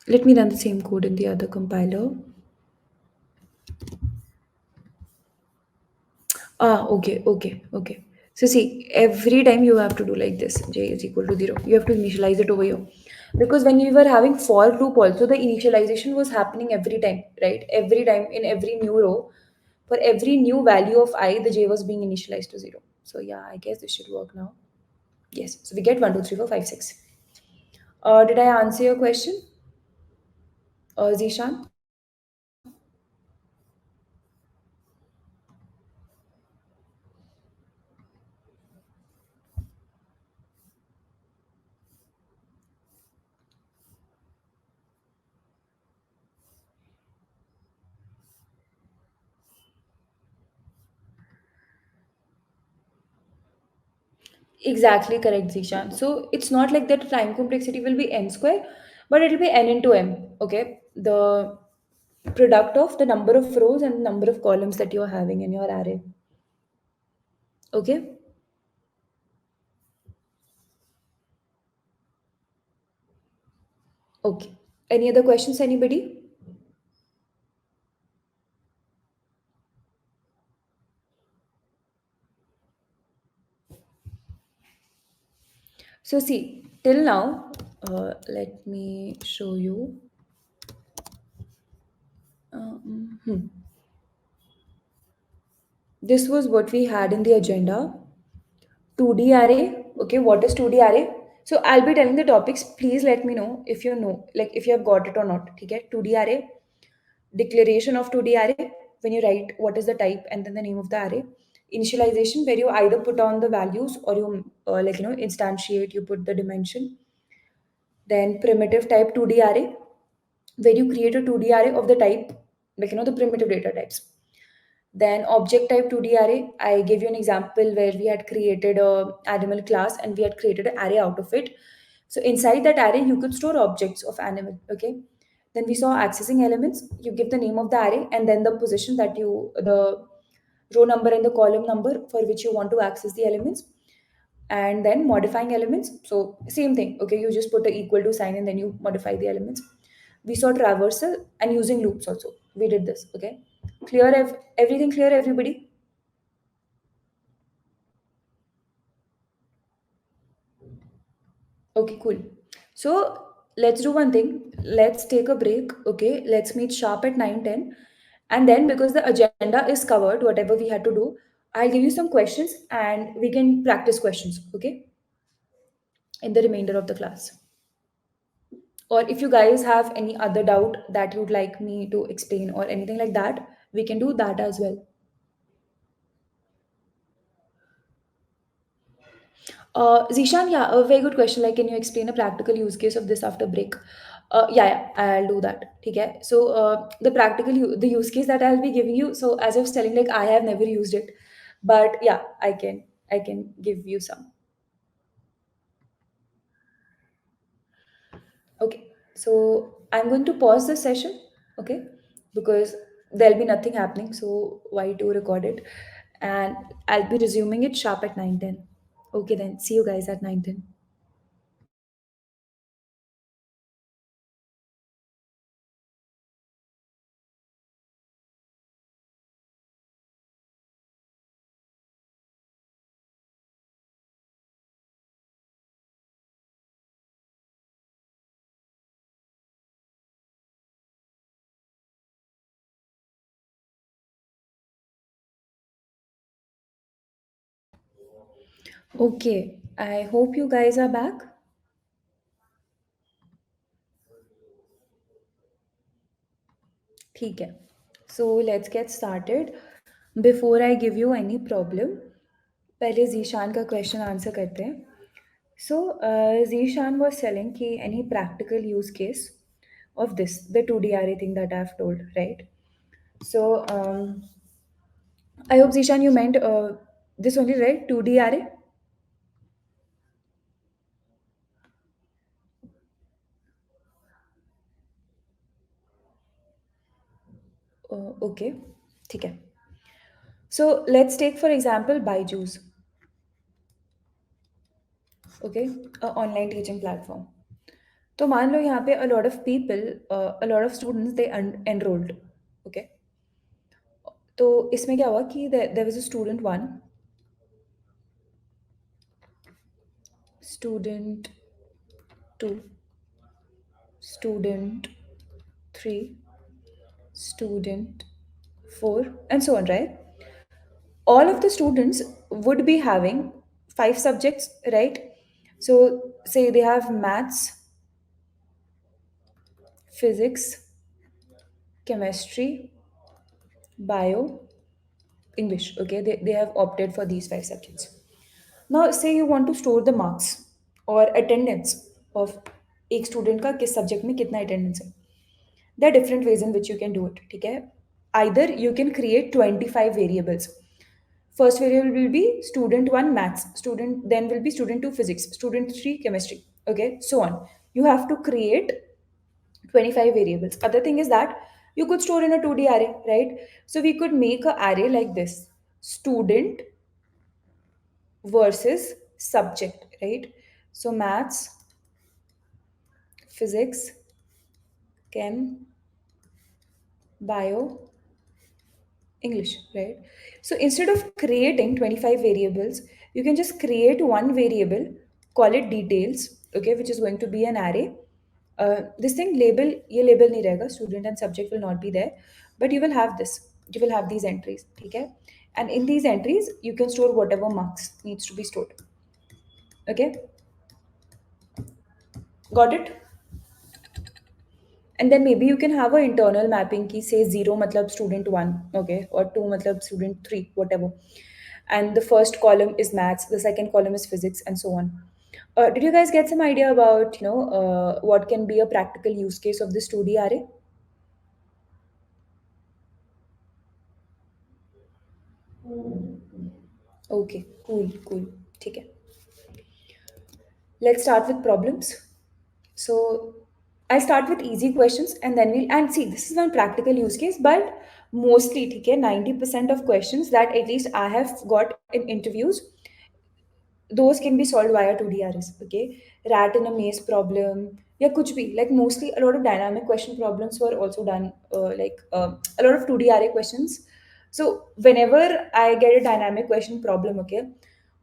Let me run the same code in the other compiler. Okay. So see, every time you have to do like this, j is equal to 0. You have to initialize it over here. Because when you were having for loop also, the initialization was happening every time, right? Every time in every new row, For every new value of I, the j was being initialized to 0. So yeah, I guess this should work now. Yes, so we get 1, 2, 3, 4, 5, 6. Did I answer your question, Zishan? Exactly correct, Zishan. So it's not like that time complexity will be n square, but it will be n into m. Okay, the product of the number of rows and number of columns that you're having in your array. Okay. Okay. Any other questions, anybody? So see, till now, let me show you. Hmm. This was what we had in the agenda. 2D array. Okay, what is 2D array? So I'll be telling the topics. Please let me know if you know, like if you have got it or not. Okay, 2D array, declaration of 2D array, when you write what is the type and then the name of the array. Initialization, where you either put on the values or you instantiate, you put the dimension. Then primitive type 2D array, where you create a 2D array of the type, the primitive data types. Then object type 2D array, I gave you an example where we had created a animal class and we had created an array out of it. So inside that array, you could store objects of animal. Okay. Then we saw accessing elements. You give the name of the array and then the position that the row number and the column number for which you want to access the elements. And then modifying elements. So same thing. Okay, you just put a equal to sign and then you modify the elements. We saw traversal and using loops also. We did this. Okay, clear? Everything clear, everybody? Okay, cool. So let's do one thing. Let's take a break. Okay, let's meet sharp at 9:10. And then because the agenda is covered, whatever we had to do, I'll give you some questions and we can practice questions. Okay, in the remainder of the class. Or if you guys have any other doubt that you'd like me to explain or anything like that, we can do that as well. Zishan, yeah, a very good question. Like, can you explain a practical use case of this after break? Yeah, I'll do that. Okay. So, the use case that I'll be giving you. So, as I was telling, like, I have never used it, but yeah, I can give you some. Okay. So, I'm going to pause the session. Okay, because there'll be nothing happening. So, why to record it? And I'll be resuming it sharp at 9:10. Okay, then. See you guys at 9:10. Okay, I hope you guys are back. ठीक है. So let's get started. Before I give you any problem, पहले जीशान का question answer करते हैं. So Zishan was telling कि any practical use case of this, the 2D array thing that I've told, right? So I hope Zishan you meant this only, right? 2D array. Okay, ठीक है. So let's take for example Byju's, okay, a online teaching platform. तो मान लो यहाँ पे a lot of people, a lot of students they enrolled. Okay, तो इसमें क्या हुआ कि there was a student one, student two, student three, student 4, and so on, right? All of the students would be having 5 subjects, right? So, say they have maths, physics, chemistry, bio, English. Okay, they have opted for these 5 subjects. Now, say you want to store the marks or attendance of एक student का किस subject में कितना attendance है. There are different ways in which you can do it. ठीक है. Either you can create 25 variables. First variable will be student 1 maths, student then will be student 2 physics, student 3 chemistry. Okay, so on. You have to create 25 variables. Other thing is that you could store in a 2D array, right? So we could make an array like this: student versus subject, right? So maths, physics, chem, bio, English, right? So instead of creating 25 variables, you can just create one variable, call it details, okay, which is going to be an array. This thing label, ये label नहीं रहेगा, student and subject will not be there, but you will have this. You will have these entries, okay? And in these entries, you can store whatever marks needs to be stored. Okay, got it? And then maybe you can have a internal mapping key, say 0 matlab student 1, okay, or 2 matlab student 3, whatever. And the first column is maths, the second column is physics, and so on. Did you guys get some idea about what can be a practical use case of this 2D array? Okay, cool, cool. ठीक है. Let's start with problems. So I'll start with easy questions, and then we'll and see, this is one practical use case, but mostly okay, 90% of questions that at least I have got in interviews, those can be solved via 2D arrays. Okay, rat in a maze problem, yeah, kuch bhi. Like mostly a lot of dynamic question problems were also done, a lot of 2D array questions. So whenever I get a dynamic question problem, okay,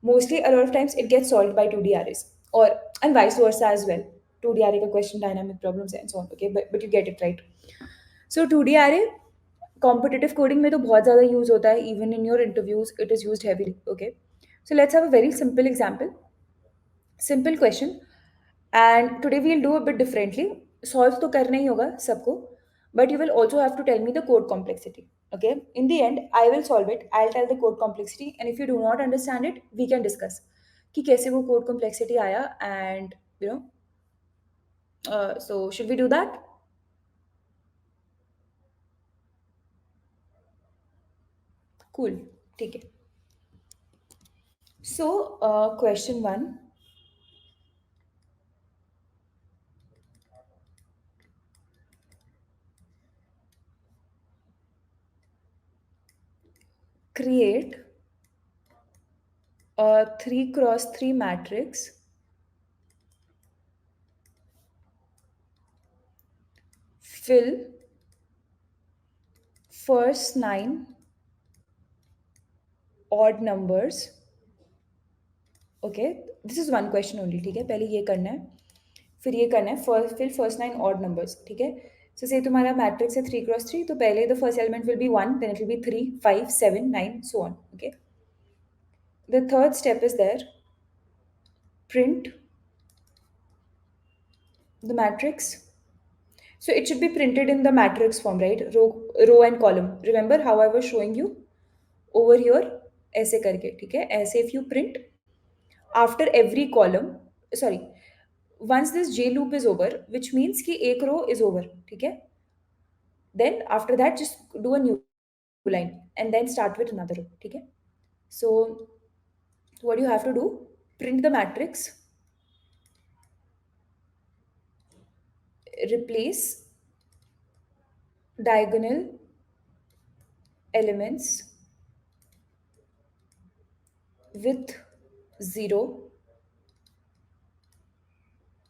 mostly a lot of times it gets solved by 2D arrays, or and vice versa as well. 2D array ka question, dynamic problems, and so on. Okay, but you get it right. So 2D array competitive coding में तो बहुत ज़्यादा use होता है, even in your interviews it is used heavily. Okay, so let's have a very simple example, simple question, and today we will do a bit differently. Solve तो करना ही होगा सबको, but you will also have to tell me the code complexity. Okay, in the end I will solve it, I will tell the code complexity, and if you do not understand it we can discuss कि कैसे वो code complexity आया, and you know, so should we do that? Cool, ठीक है. So question one, create a 3 cross 3 matrix, fill first 9 odd numbers. Okay, this is one question only. ठीक है, पहले ये करना है, फिर ये करना है, फिर फर्स्ट 9 ऑड नंबर्स. ठीक है, सो से तुम्हारा मैट्रिक्स है 3 क्रॉस 3, तो पहले the first element will be 1, then it will be 3, 5, 7, 9, so on. Okay, the third step is there, print the matrix. So it should be printed in the matrix form, right? Row and column. Remember how I was showing you over here? ऐसे करके, ठीक है, ऐसे if you print after every column, sorry, once this j loop is over, which means कि एक row is over, ठीक है, then after that just do a new line and then start with another row. ठीक है, so what you have to do, print the matrix, replace diagonal elements with 0,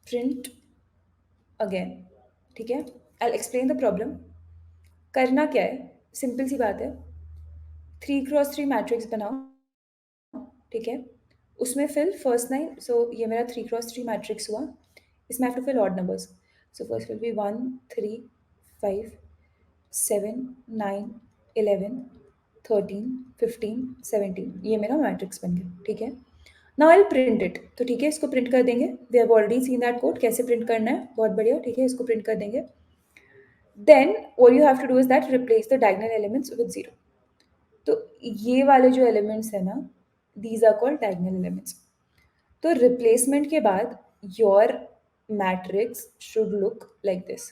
print again. ठीक है, I'll explain the problem. करना क्या है, simple सी बात है, 3 cross 3 matrix बनाओ. ठीक है, उसमें फिल फर्स्ट 9, सो ये मेरा 3 क्रॉस 3 मैट्रिक्स हुआ, इसमें have to fill odd numbers. So first will be 1, 3, 5, 7, 9, 11, 13, 15, 17, ये मेरा मैट्रिक्स बन गया, ठीक है। नाउ आई प्रिंट इट, तो ठीक है, इसको प्रिंट कर देंगे। We have already seen that code, कैसे प्रिंट करना है, बहुत बढ़िया, ठीक है, इसको प्रिंट कर देंगे। Then all you have to do is that replace the diagonal elements with zero. तो ये वाले जो एलिमेंट्स है ना, these are called diagonal elements. तो रिप्लेसमेंट के बाद your matrix should look like this,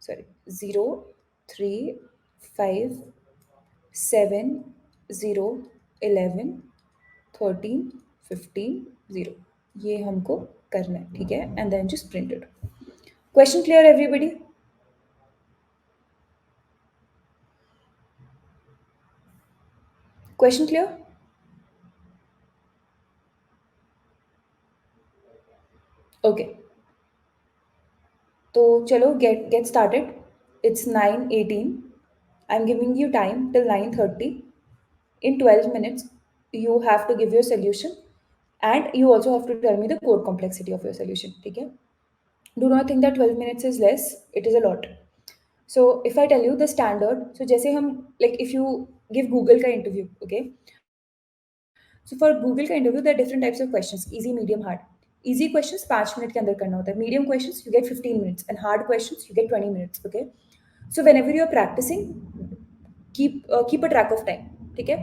sorry, 0, 3, 5, 7, 0, 11, 13, 15, 0, ये हमको करना है, ठीक है। And then just print it. Question clear everybody? Question clear? Okay, तो चलो get get started. It's 9:18, I am giving you time till 9:30. In 12 minutes, you have to give your solution, and you also have to tell me the code complexity of your solution. ठीक है? Do not think that 12 minutes is less, it is a lot. So if I tell you the standard, so जैसे हम, like if you give Google का interview, okay? So for Google का interview, there are different types of questions: easy, medium, hard. Easy questions 5 minute के अंदर करना होता है. Medium questions you get 15 minutes, and hard questions you get 20 minutes. Okay. So whenever you're practicing, keep a track of time. ठीक है?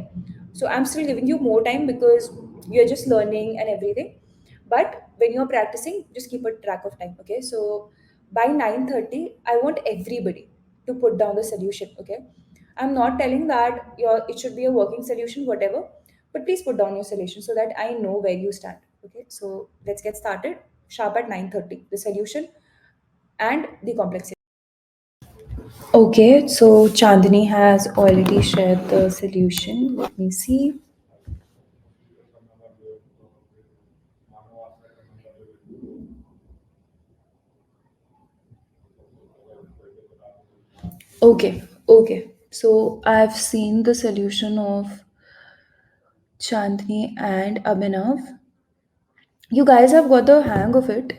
So I'm still giving you more time because you're just learning and everything. But when you're practicing, just keep a track of time. Okay. So by 9:30, I want everybody to put down the solution. Okay. I'm not telling that it should be a working solution, whatever, but please put down your solution so that I know where you stand. Okay. So let's get started. Sharp at 9:30. The solution and the complexity. Okay, so Chandni has already shared the solution. Let me see. Okay, okay. So I've seen the solution of Chandni and Abhinav. You guys have got the hang of it.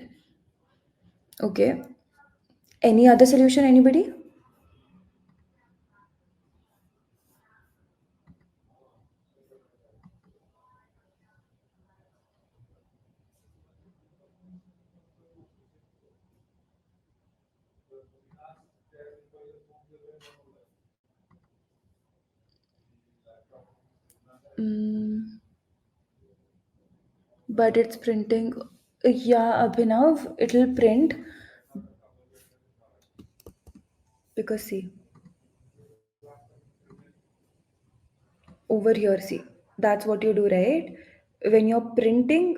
Okay. Any other solution, anybody? Mm, but it's printing. Yeah, Abhinav, it'll print because see, over here, see, that's what you do, right? When you're printing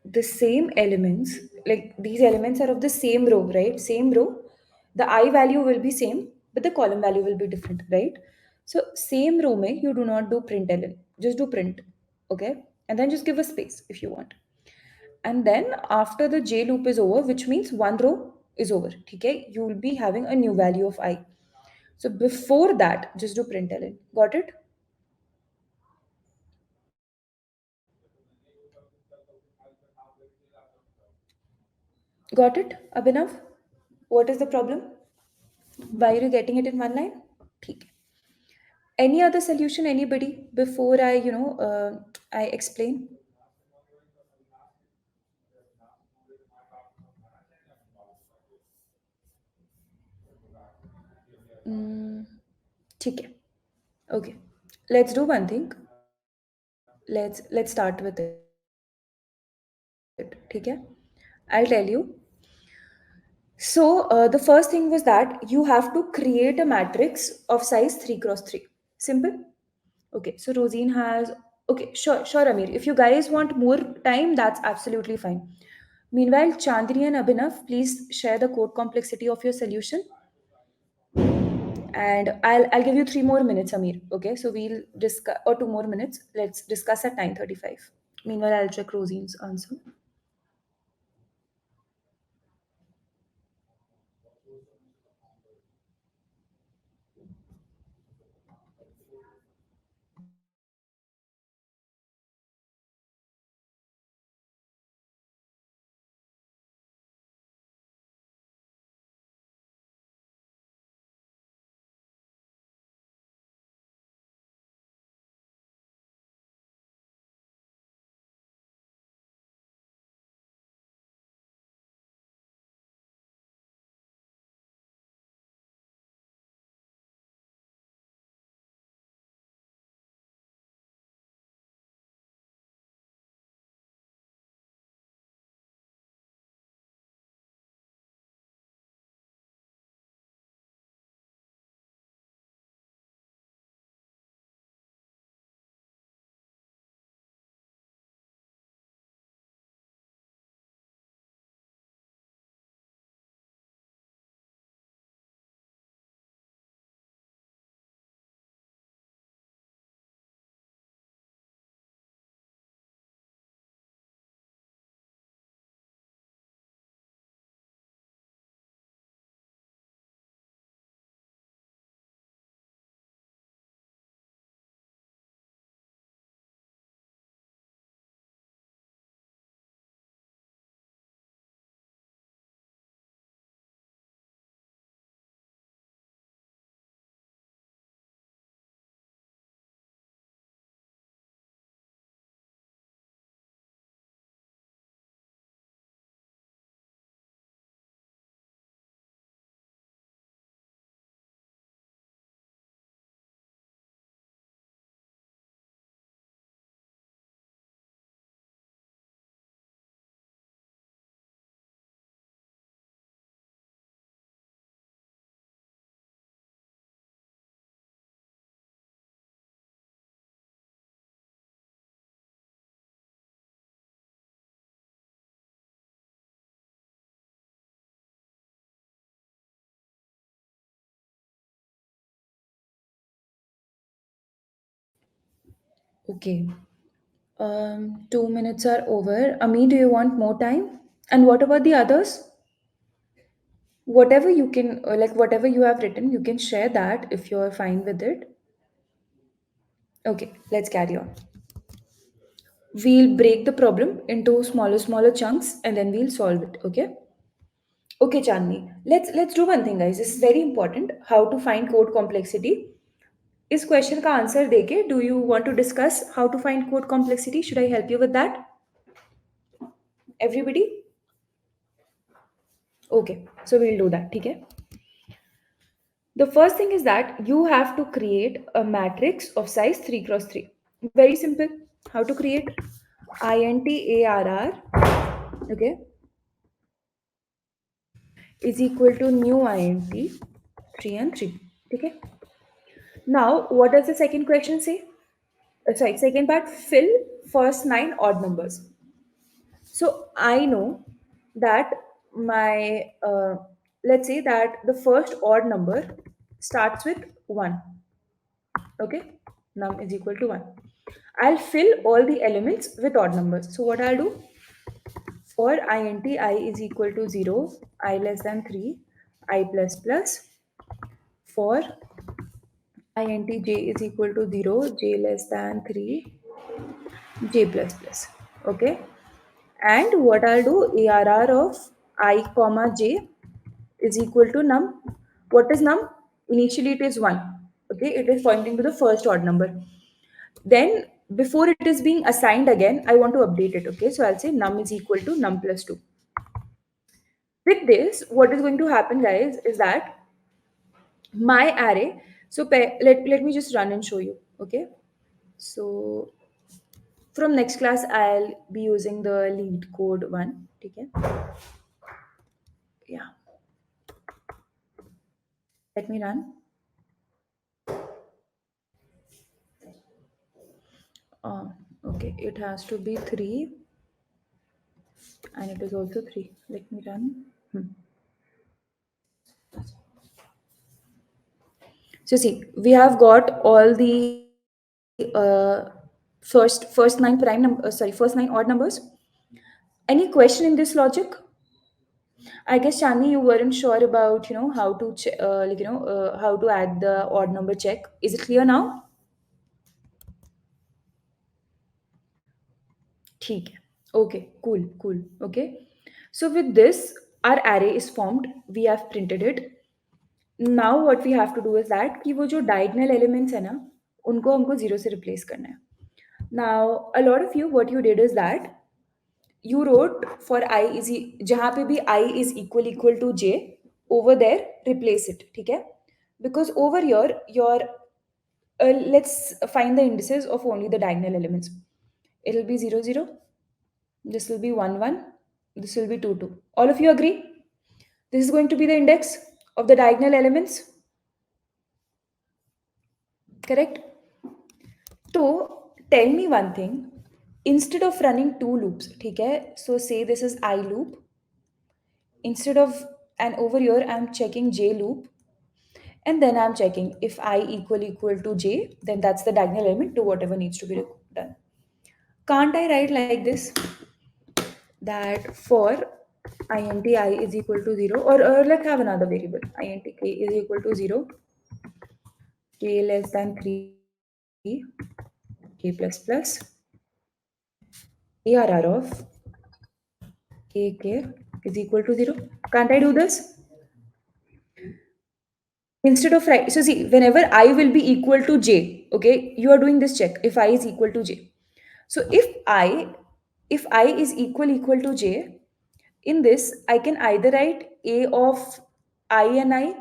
the same elements, like these elements are of the same row, right? Same row, the I value will be same, but the column value will be different, right? So same row mein you do not do print ln, just do print. Okay, and then just give a space if you want. And then after the j loop is over, which means one row is over, okay, you will be having a new value of I. So before that, just do print ln. Got it? Got it, Abhinav? What is the problem? Why are you getting it in one line? ठीक है. Any other solution, anybody, before I explain? Mm, ठीक है. Okay. Let's do one thing. Let's start with it. ठीक है? I'll tell you. So the first thing was that you have to create a matrix of size 3 cross 3. Simple. Okay, so Rosine has. Okay, sure, sure, Amir. If you guys want more time, that's absolutely fine. Meanwhile, Chandni and Abhinav, please share the code complexity of your solution. And I'll give you 3 more minutes, Amir. Okay, so we'll discuss, or 2 more minutes. Let's discuss at 9:35. Meanwhile, I'll check Rosine's answer. Okay. 2 minutes are over. Ami, do you want more time? And what about the others? Whatever you can, like whatever you have written, you can share that if you're fine with it. Okay, let's carry on. We'll break the problem into smaller chunks and then we'll solve it. Okay. Okay, Chandni. Let's do one thing, guys. This is very important. How to find code complexity. इस question का answer देके do you want to discuss how to find code complexity? Should I help you with that? Everybody? Okay, so we'll do that. ठीक है. The first thing is that you have to create a matrix of size 3 cross 3. Very simple. How to create? INTARR, okay, is equal to new INT 3 and 3. Okay. Now, what does the second question say? Sorry, second part, fill first 9 odd numbers. So I know that let's say that the first odd number starts with 1. Okay, num is equal to 1. I'll fill all the elements with odd numbers. So what I'll do, for int I is equal to 0, I less than 3, I plus plus. For int j is equal to 0, j less than 3, j plus plus. Okay, and what I'll do, arr of I comma j is equal to num. What is num? Initially it is 1. Okay, it is pointing to the first odd number. Then before it is being assigned again, I want to update it. Okay, so I'll say num is equal to num plus 2. With this, what is going to happen, guys, is that my array, so let me just run and show you. Okay, so from next class, I'll be using the lead code one. Okay, yeah, let me run. Uh, okay, it has to be 3 and it is also 3. Let me run. So see, we have got all the first 9 odd numbers. Any question in this logic? I guess Shani, you weren't sure about how to how to add the odd number check. Is it clear now? ठीक है. Okay, cool. Okay. So with this, our array is formed. We have printed it. Now what we have to do is that कि वो जो diagonal elements है ना, उनको हमको zero से replace करना है. Now a lot of you, what you did is that you wrote for I is जहाँ पे भी I is equal to j, over there replace it. ठीक है? Because over here your let's find the indices of only the diagonal elements. It'll be 0 0. This will be 1 1. This will be 2 2. All of you agree? This is going to be the index of the diagonal elements. Correct? So tell me one thing. Instead of running two loops, okay? So say this is I loop. Instead of, and over here I'm checking j loop, and then I'm checking if I equal to j, then that's the diagonal element to whatever needs to be done. Can't I write like this, that for int I is equal to 0, or let's have another variable, int k is equal to 0, k less than 3, k plus plus, arr of k is equal to 0. Can't I do this? Instead of right, so see, whenever I will be equal to j, okay, you are doing this check if I is equal to j. So if I is equal to j, in this I can either write a of I and I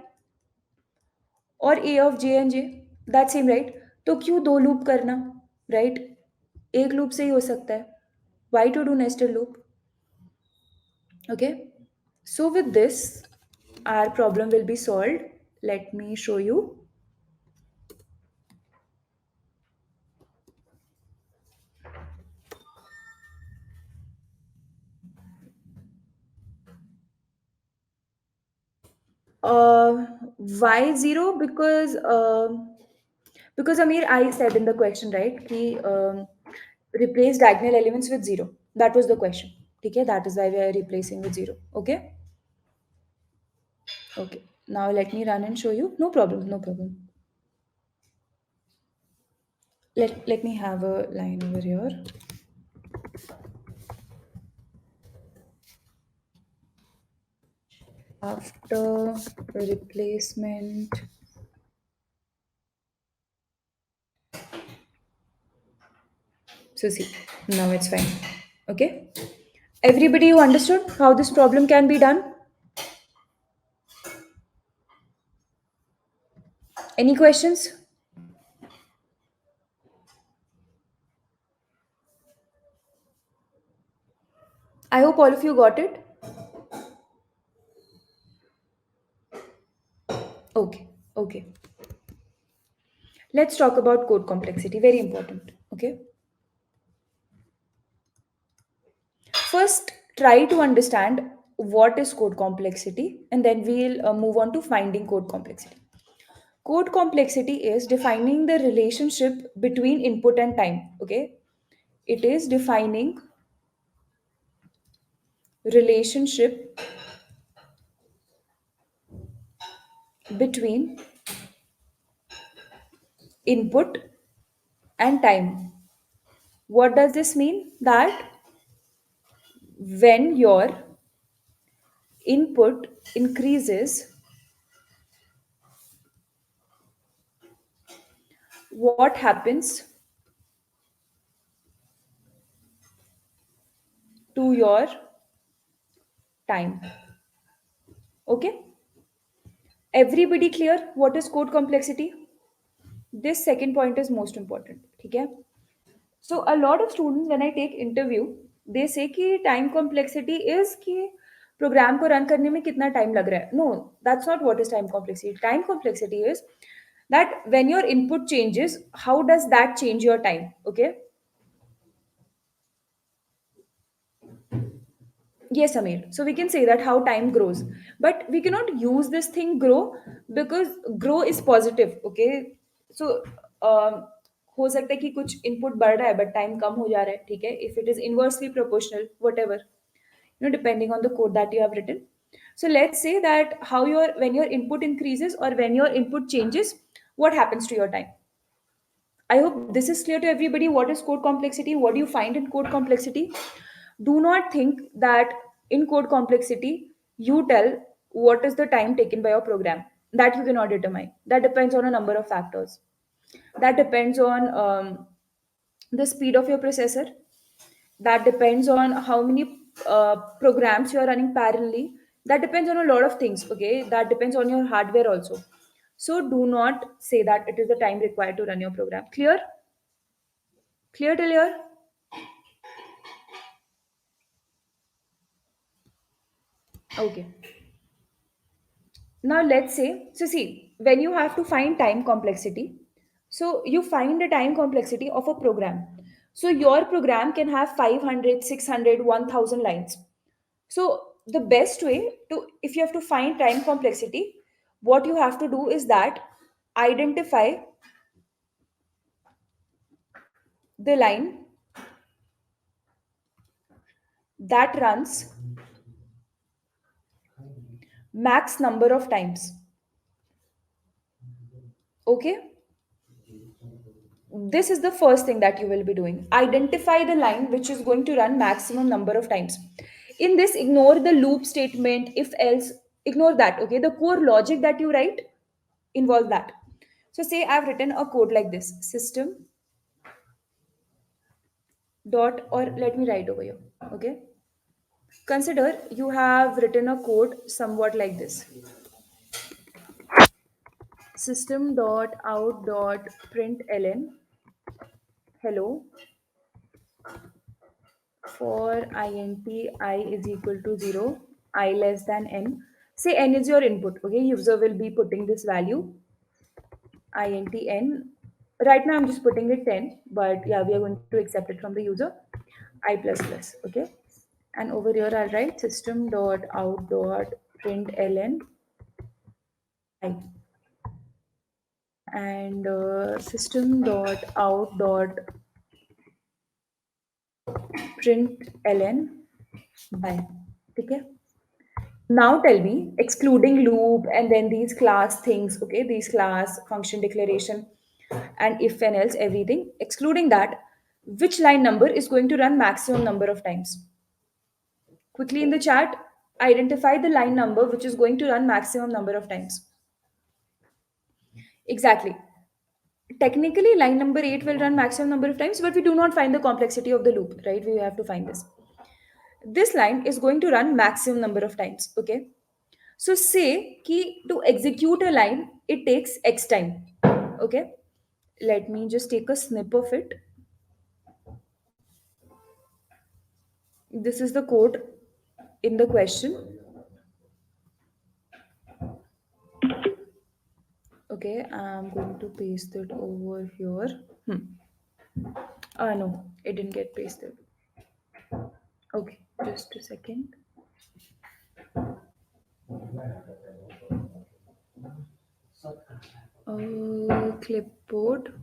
or a of j and j. That same, right? तो क्यों दो loop करना, right? एक loop से ही हो सकता है. Why to do nested loop? Okay, so with this our problem will be solved. Let me show you. Why 0? Because Because Amir, I said in the question, right, कि replace diagonal elements with zero. That was the question. Okay, that is why we are replacing with zero. Okay, okay. Now let me run and show you. No problem, no problem. Let me have a line over here. After replacement, so see, now it's fine. Okay, everybody, you understood how this problem can be done? Any questions? I hope all of you got it. Okay, okay. Let's talk about code complexity. Very important. Okay. First, try to understand what is code complexity, and then we'll move on to finding code complexity. Code complexity is defining the relationship between input and time. Okay. It is defining relationship between input and time. What does this mean? That when your input increases, what happens to your time? Okay, everybody clear what is code complexity? This second point is most important. Okay, so a lot of students when I take interview, they say कि time complexity is कि program को run करने में कितना time लग रहा है. No, that's not what is time complexity. Time complexity is that when your input changes, how does that change your time? Okay. Yes, Amir. So we can say that how time grows, but we cannot use this thing grow because grow is positive. Okay, so हो सकता है कि कुछ input बढ़ रहा है but time कम हो जा रहा है. ठीक है, if it is inversely proportional, whatever, depending on the code that you have written. So let's say that how your when your input increases or when your input changes, what happens to your time? I hope this is clear to everybody. What is code complexity? What do you find in code complexity? Do not think that in code complexity, you tell what is the time taken by your program. That you cannot determine. That depends on a number of factors. That depends on the speed of your processor. That depends on how many programs you are running parallelly. That depends on a lot of things. Okay, that depends on your hardware also. So do not say that it is the time required to run your program. Clear? Clear till here? Okay. Now let's say, so see, when you have to find time complexity, so you find the time complexity of a program. So your program can have 500, 600, 1000 lines. So the best way to, if you have to find time complexity, what you have to do is that identify the line that runs max number of times. Okay, this is the first thing that you will be doing. Identify the line which is going to run maximum number of times. In this, ignore the loop statement, if else, ignore that. Okay, the core logic that you write, involve that. So say I've written a code like this: system dot, or let me write over here. Okay, consider you have written a code somewhat like this: system dot out dot println hello for int I is equal to 0, I less than n. Say n is your input. Okay, user will be putting this value int n. Right now I'm just putting it 10, but yeah, we are going to accept it from the user I plus plus. Okay, and over here I'll write system dot out dot println I. and system dot out dot print ln by. Okay. Now tell me, excluding loop and then these class things, okay, these class function declaration and if and else everything, excluding that, which line number is going to run maximum number of times? Quickly in the chat, identify the line number which is going to run maximum number of times. Exactly. Technically, line number 8 will run maximum number of times, but we do not find the complexity of the loop, right? We have to find this. This line is going to run maximum number of times, okay? So say key to execute a line, it takes X time. Okay. Let me just take a snip of it. This is the code in the question. Okay, I'm going to paste it over here. No, it didn't get pasted. Okay, just a second. Clipboard.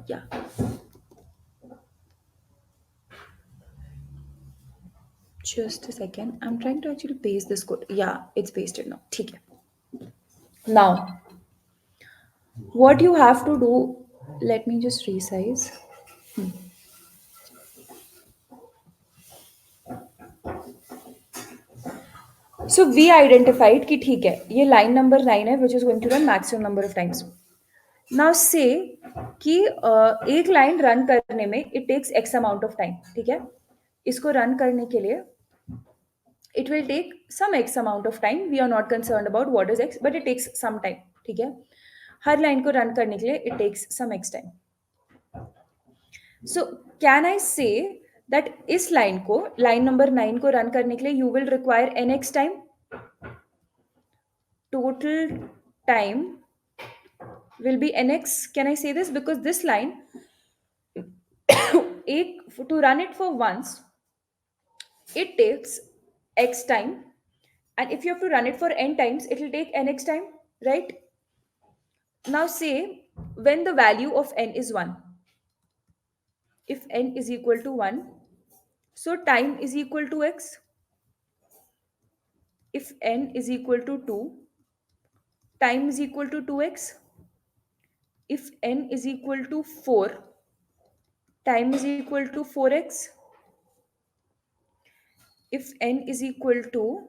Yeah, just a second. I'm trying to actually paste this code. Yeah, it's pasted now. Okay. Now, what you have to do, let me just resize. So we identified कि ठीक है ये line number 9 है which is going to run maximum number of times. Now say कि एक line run करने में it takes x amount of time, ठीक है? इसको run करने के लिए it will take some x amount of time. We are not concerned about what is x, but it takes some time, ठीक है? हर line को run करने के लिए it takes some x time. So can I say that इस line को line number 9 को run करने के लिए you will require nx time? Total time will be nx. Can I say this? Because this line, to run it for once, it takes x time. And if you have to run it for n times, it will take nx time, right? Now say when the value of n is 1. If n is equal to 1, so time is equal to x. If n is equal to 2, time is equal to 2x. If n is equal to 4, time is equal to 4x. If n is equal to,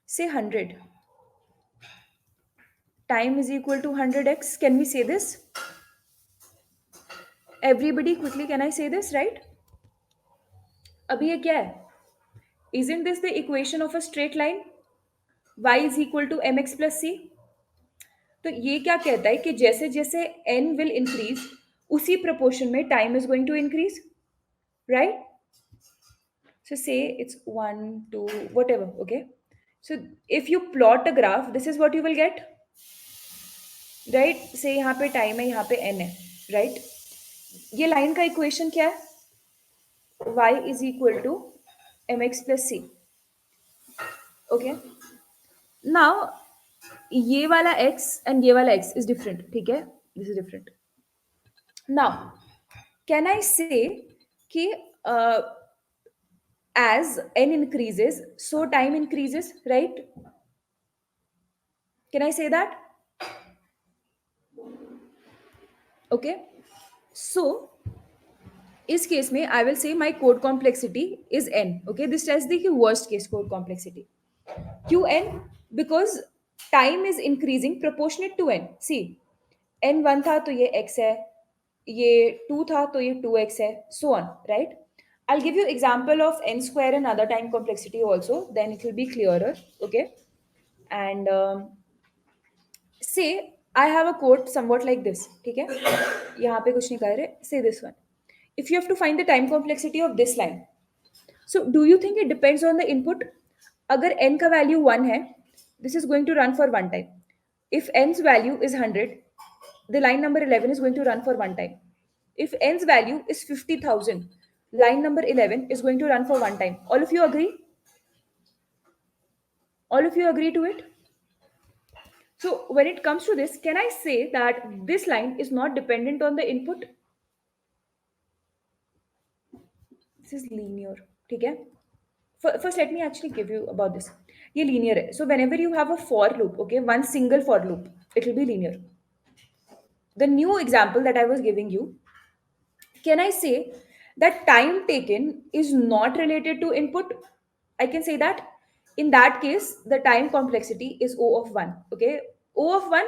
say 100, time is equal to 100x. Can we say this? Everybody quickly, can I say this, right? अभी ये क्या है? Isn't this the equation of a straight line? Y is equal to mx plus c. तो ये क्या कहता है कि जैसे जैसे n will increase, उसी proportion में time is going to increase, right? So say it's 1, 2, whatever, okay? So if you plot a graph, this is what you will get, right? Say यहाँ पे time है, यहाँ पे n है, right? ये line का equation क्या है? Y is equal to mx plus c. Okay. Now ये वाला x and ये वाला x is different. ठीक है? This is different. Now, can I say कि as n increases, so time increases, right? Can I say that? Okay. So इस case में I will say my code complexity is n. Okay, this tells the worst case code complexity. Qn, because time is increasing proportionate to n. See, n1 था तो ये x है, ये 2 था तो ये 2x है, so on, right? I'll give you example of n square and other time complexity also, then it will be clearer, okay? And say I have a code somewhat like this, ठीक है? यहाँ पे कुछ नहीं कर रहे, say this one. If you have to find the time complexity of this line, so do you think it depends on the input? अगर n का value 1 है, this is going to run for one time. If n's value is 100, the line number 11 is going to run for one time. If n's value is 50,000, line number 11 is going to run for one time. All of you agree? All of you agree to it? So when it comes to this, can I say that this line is not dependent on the input? This is linear. Okay. First, let me actually give you about this. ये linear है. So whenever you have a for loop, okay, one single for loop, it will be linear. The new example that I was giving you, can I say that time taken is not related to input? I can say that in that case, the time complexity is O of 1. Okay. O of 1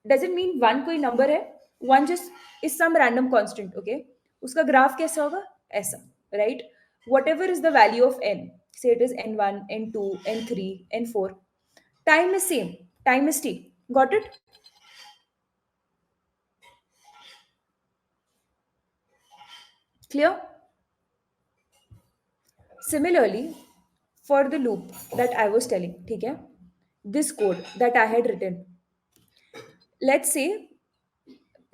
doesn't mean one कोई number है. One just is some random constant. Okay. उसका graph कैसा होगा? ऐसा. Right? Whatever is the value of n, say it is n1, n2, n3, n4. Time is same. Time is t. Got it? Clear? Similarly, for the loop that I was telling, ठीक है? This code that I had written, let's say,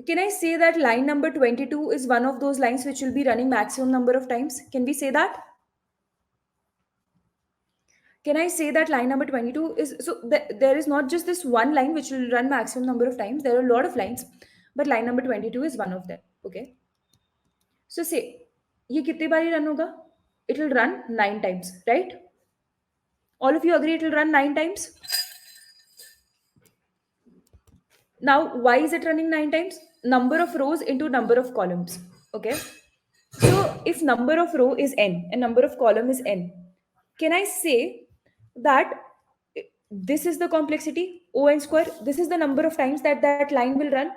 can I say that line number 22 is one of those lines which will be running maximum number of times? Can we say that? Can I say that line number 22 is so there is not just this one line which will run maximum number of times. There are a lot of lines, but line number 22 is one of them. Okay. So say ये कितनी बारी run होगा? It will run 9 times, right? All of you agree it will run 9 times? Now, why is it running 9 times? Number of rows into number of columns. Okay. So if number of row is n and number of column is n, can I say that this is the complexity O n square? This is the number of times that that line will run.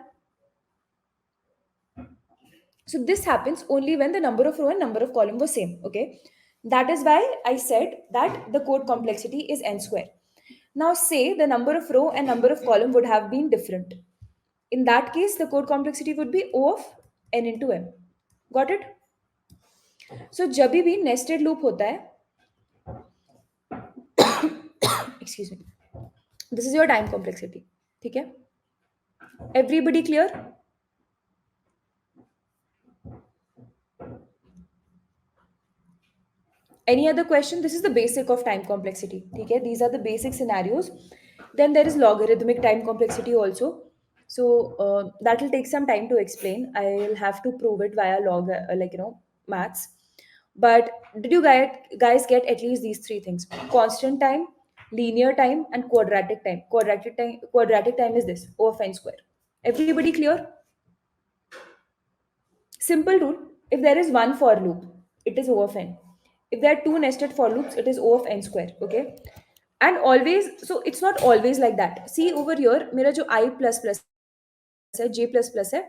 So this happens only when the number of row and number of column was same. Okay. That is why I said that the code complexity is n square. Now say the number of row and number of column would have been different. In that case, the code complexity would be O of n into m. Got it? So जब भी nested loop होता है, excuse me, this is your time complexity. ठीक है? Everybody clear? Any other question? This is the basic of time complexity. Okay, these are the basic scenarios. Then there is logarithmic time complexity also. So that will take some time to explain. I'll have to prove it via maths. But did you guys get at least these three things? Constant time, linear time, and quadratic time. Quadratic time is this O of n square. Everybody clear? Simple rule, if there is one for loop, it is O of n. If there are two nested for loops, it is O of n square. Okay. And always, so it's not always like that. See over here, मेरा जो I plus plus है, J plus plus है,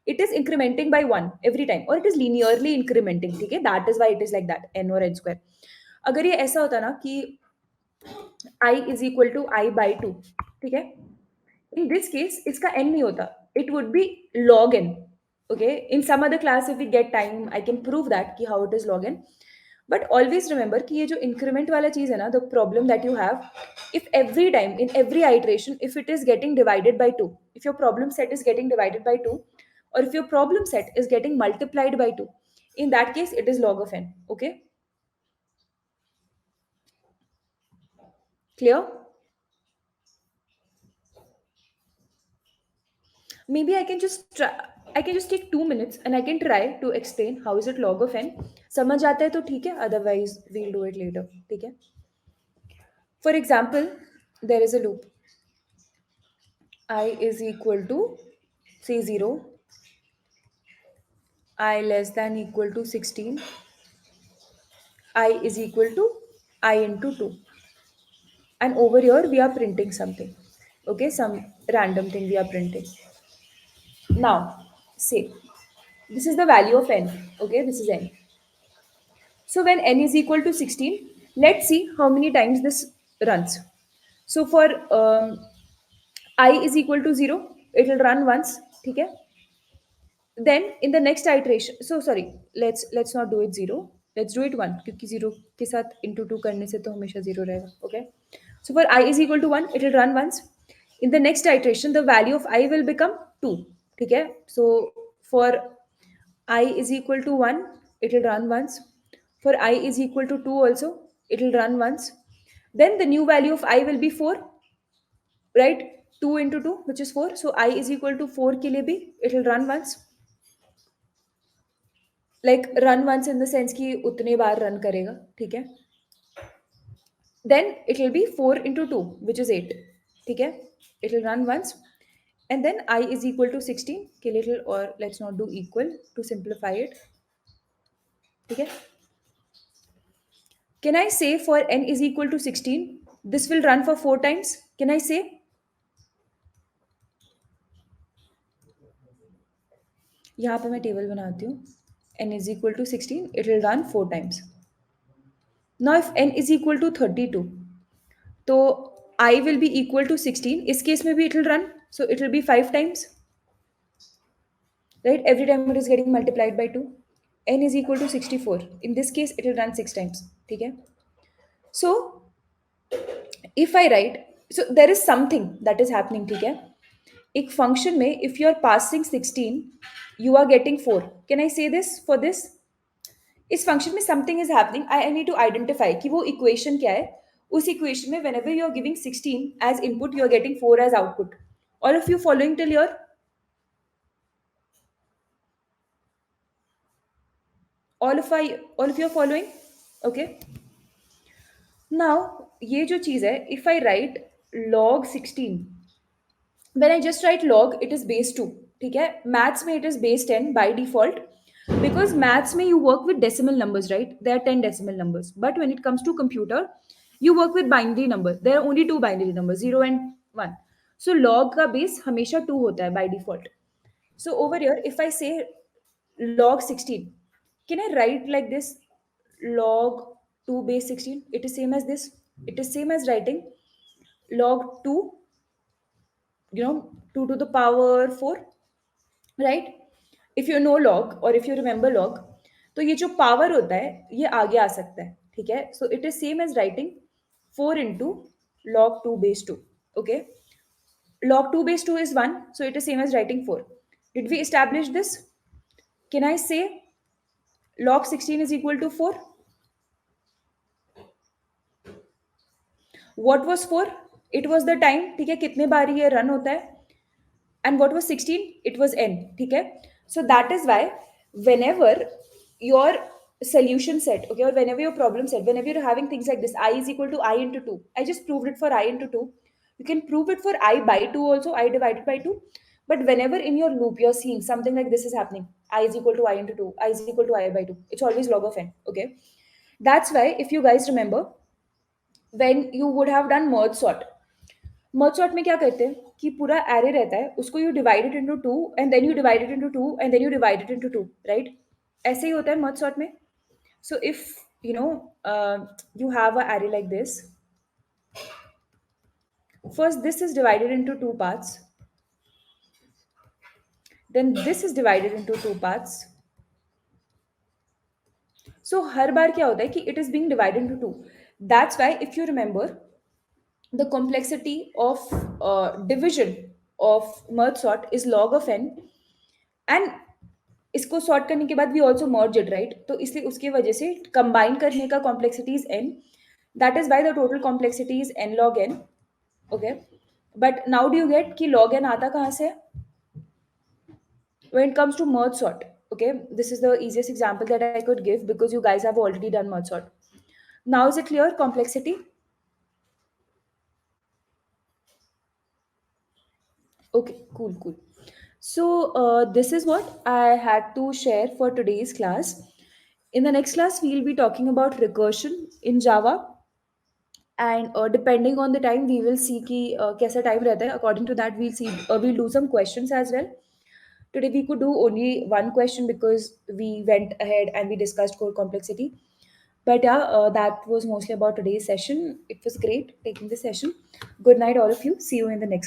it is incrementing by one every time, or it is linearly incrementing. ठीक है, that is why it is like that, n or n square. अगर ये ऐसा होता ना कि I is equal to I by 2, ठीक है, in this case इसका n नहीं होता, it would be log n. Okay, in some other class if we get time I can prove that कि how it is log n. But always remember कि ये जो increment वाला चीज है ना, the problem that you have, if every time in every iteration if it is getting divided by 2, if your problem set is getting divided by 2, or if your problem set is getting multiplied by 2, in that case it is log of n. Okay, clear? Maybe I can just take 2 minutes and I can try to explain how is it log of n. समझ आता है तो ठीक है, otherwise we'll do it later. ठीक है? For example, there is a loop. I is equal to say 0, I less than equal to 16, I is equal to I into 2. And over here we are printing something. Okay, some random thing we are printing. Now, say this is the value of n. Okay, this is n. So when n is equal to 16, let's see how many times this runs. So for I is equal to 0, it will run once. Okay? Then in the next iteration, so sorry, let's not do it 0. Let's do it 1 क्योंकि 0 के साथ into 2 करने से तो हमेशा 0 रहेगा. Okay? So for I is equal to 1, it will run once. In the next iteration, the value of I will become 2. Okay? So for I is equal to 1, it will run once. For I is equal to 2 also, it will run once. Then the new value of I will be 4, right? 2 into 2 which is 4, so I is equal to 4 के लिए भी it will run once, like run once in the sense कि उतने बार run करेगा, ठीक है. Then it will be 4 into 2 which is 8, ठीक है. It will run once, and then I is equal to 16 के little, or let's not do equal to simplify it, ठीक है. Can I say for n is equal to 16 this will run for 4 times? Can I say? यहाँ पे मैं table बनाती हूँ. N is equal to 16, it will run 4 times. Now if n is equal to 32, तो I will be equal to 16. इस case में भी it will run, so it will be 5 times, right? Every time it is getting multiplied by 2. N is equal to 64. In this case, it will run 6 times. Okay. So if I write, so there is something that is happening. Okay. एक function में if you are passing 16, you are getting 4. Can I say this for this? इस function में something is happening. I need to identify कि वो equation क्या है. उस equation में whenever you are giving 16 as input, you are getting 4 as output. All of you following till here? All of you are following? Okay. Now ये जो चीज़ है, if I write log 16, when I just write log it is base 2, ठीक है. Maths में it is base 10 by default, because maths में you work with decimal numbers, right? There are 10 decimal numbers, but when it comes to computer you work with binary number. There are only two binary numbers, 0 and 1. So log का base हमेशा 2 होता है by default. So over here if I say log 16, can I write like this? Log 2 base 16, it is same as this. It is same as writing log 2, 2 to the power 4, right? If you know log or if you remember log, तो ये जो power होता है ये आगे आ सकता है, ठीक है. So it is same as writing 4 into log 2 base 2. Okay. Log 2 base 2 is 1, so it is same as writing 4. Did we establish this? Can I say log 16 is equal to 4? What was 4? It was the time, ठीक है, कितने बार ये run होता है. And what was 16? It was n, ठीक है. So that is why whenever your solution set, okay, or whenever your problem set, whenever you're having things like this, I is equal to I into 2. I just proved it for I into 2. You can prove it for I by 2 also, I divided by 2. But whenever in your loop you're seeing something like this is happening, I is equal to I into 2, I is equal to I by 2, it's always log of n, okay. That's why if you guys remember, when you would have done merge sort में क्या करते हैं कि पूरा array रहता है, उसको you divide it into 2 and then you divide it into 2 and then you divide it into 2, right? ऐसे ही होता है merge sort में. So if you know you have a array like this, first this is divided into two parts, then this is divided into two parts. So हर बार क्या होता है कि it is being divided into two. That's why if you remember, the complexity of division of merge sort is log of n, and इसको sort करने के बाद we also merge it, right? तो इसलिए उसकी वजह से कंबाइन करने का complexity is n. That is why the total complexity is n log n. Okay. But now do you get कि लॉग एन आता कहाँ से? When it comes to merge sort, okay, this is the easiest example that I could give because you guys have already done merge sort. Now is it clear? Complexity. Okay, cool. So this is what I had to share for today's class. In the next class, we'll be talking about recursion in Java, and depending on the time, we will see कि कैसा time रहता है. According to that, we'll do some questions as well. Today we could do only one question because we went ahead and we discussed core complexity. But yeah, that was mostly about today's session. It was great taking this session. Good night, all of you. See you in the next.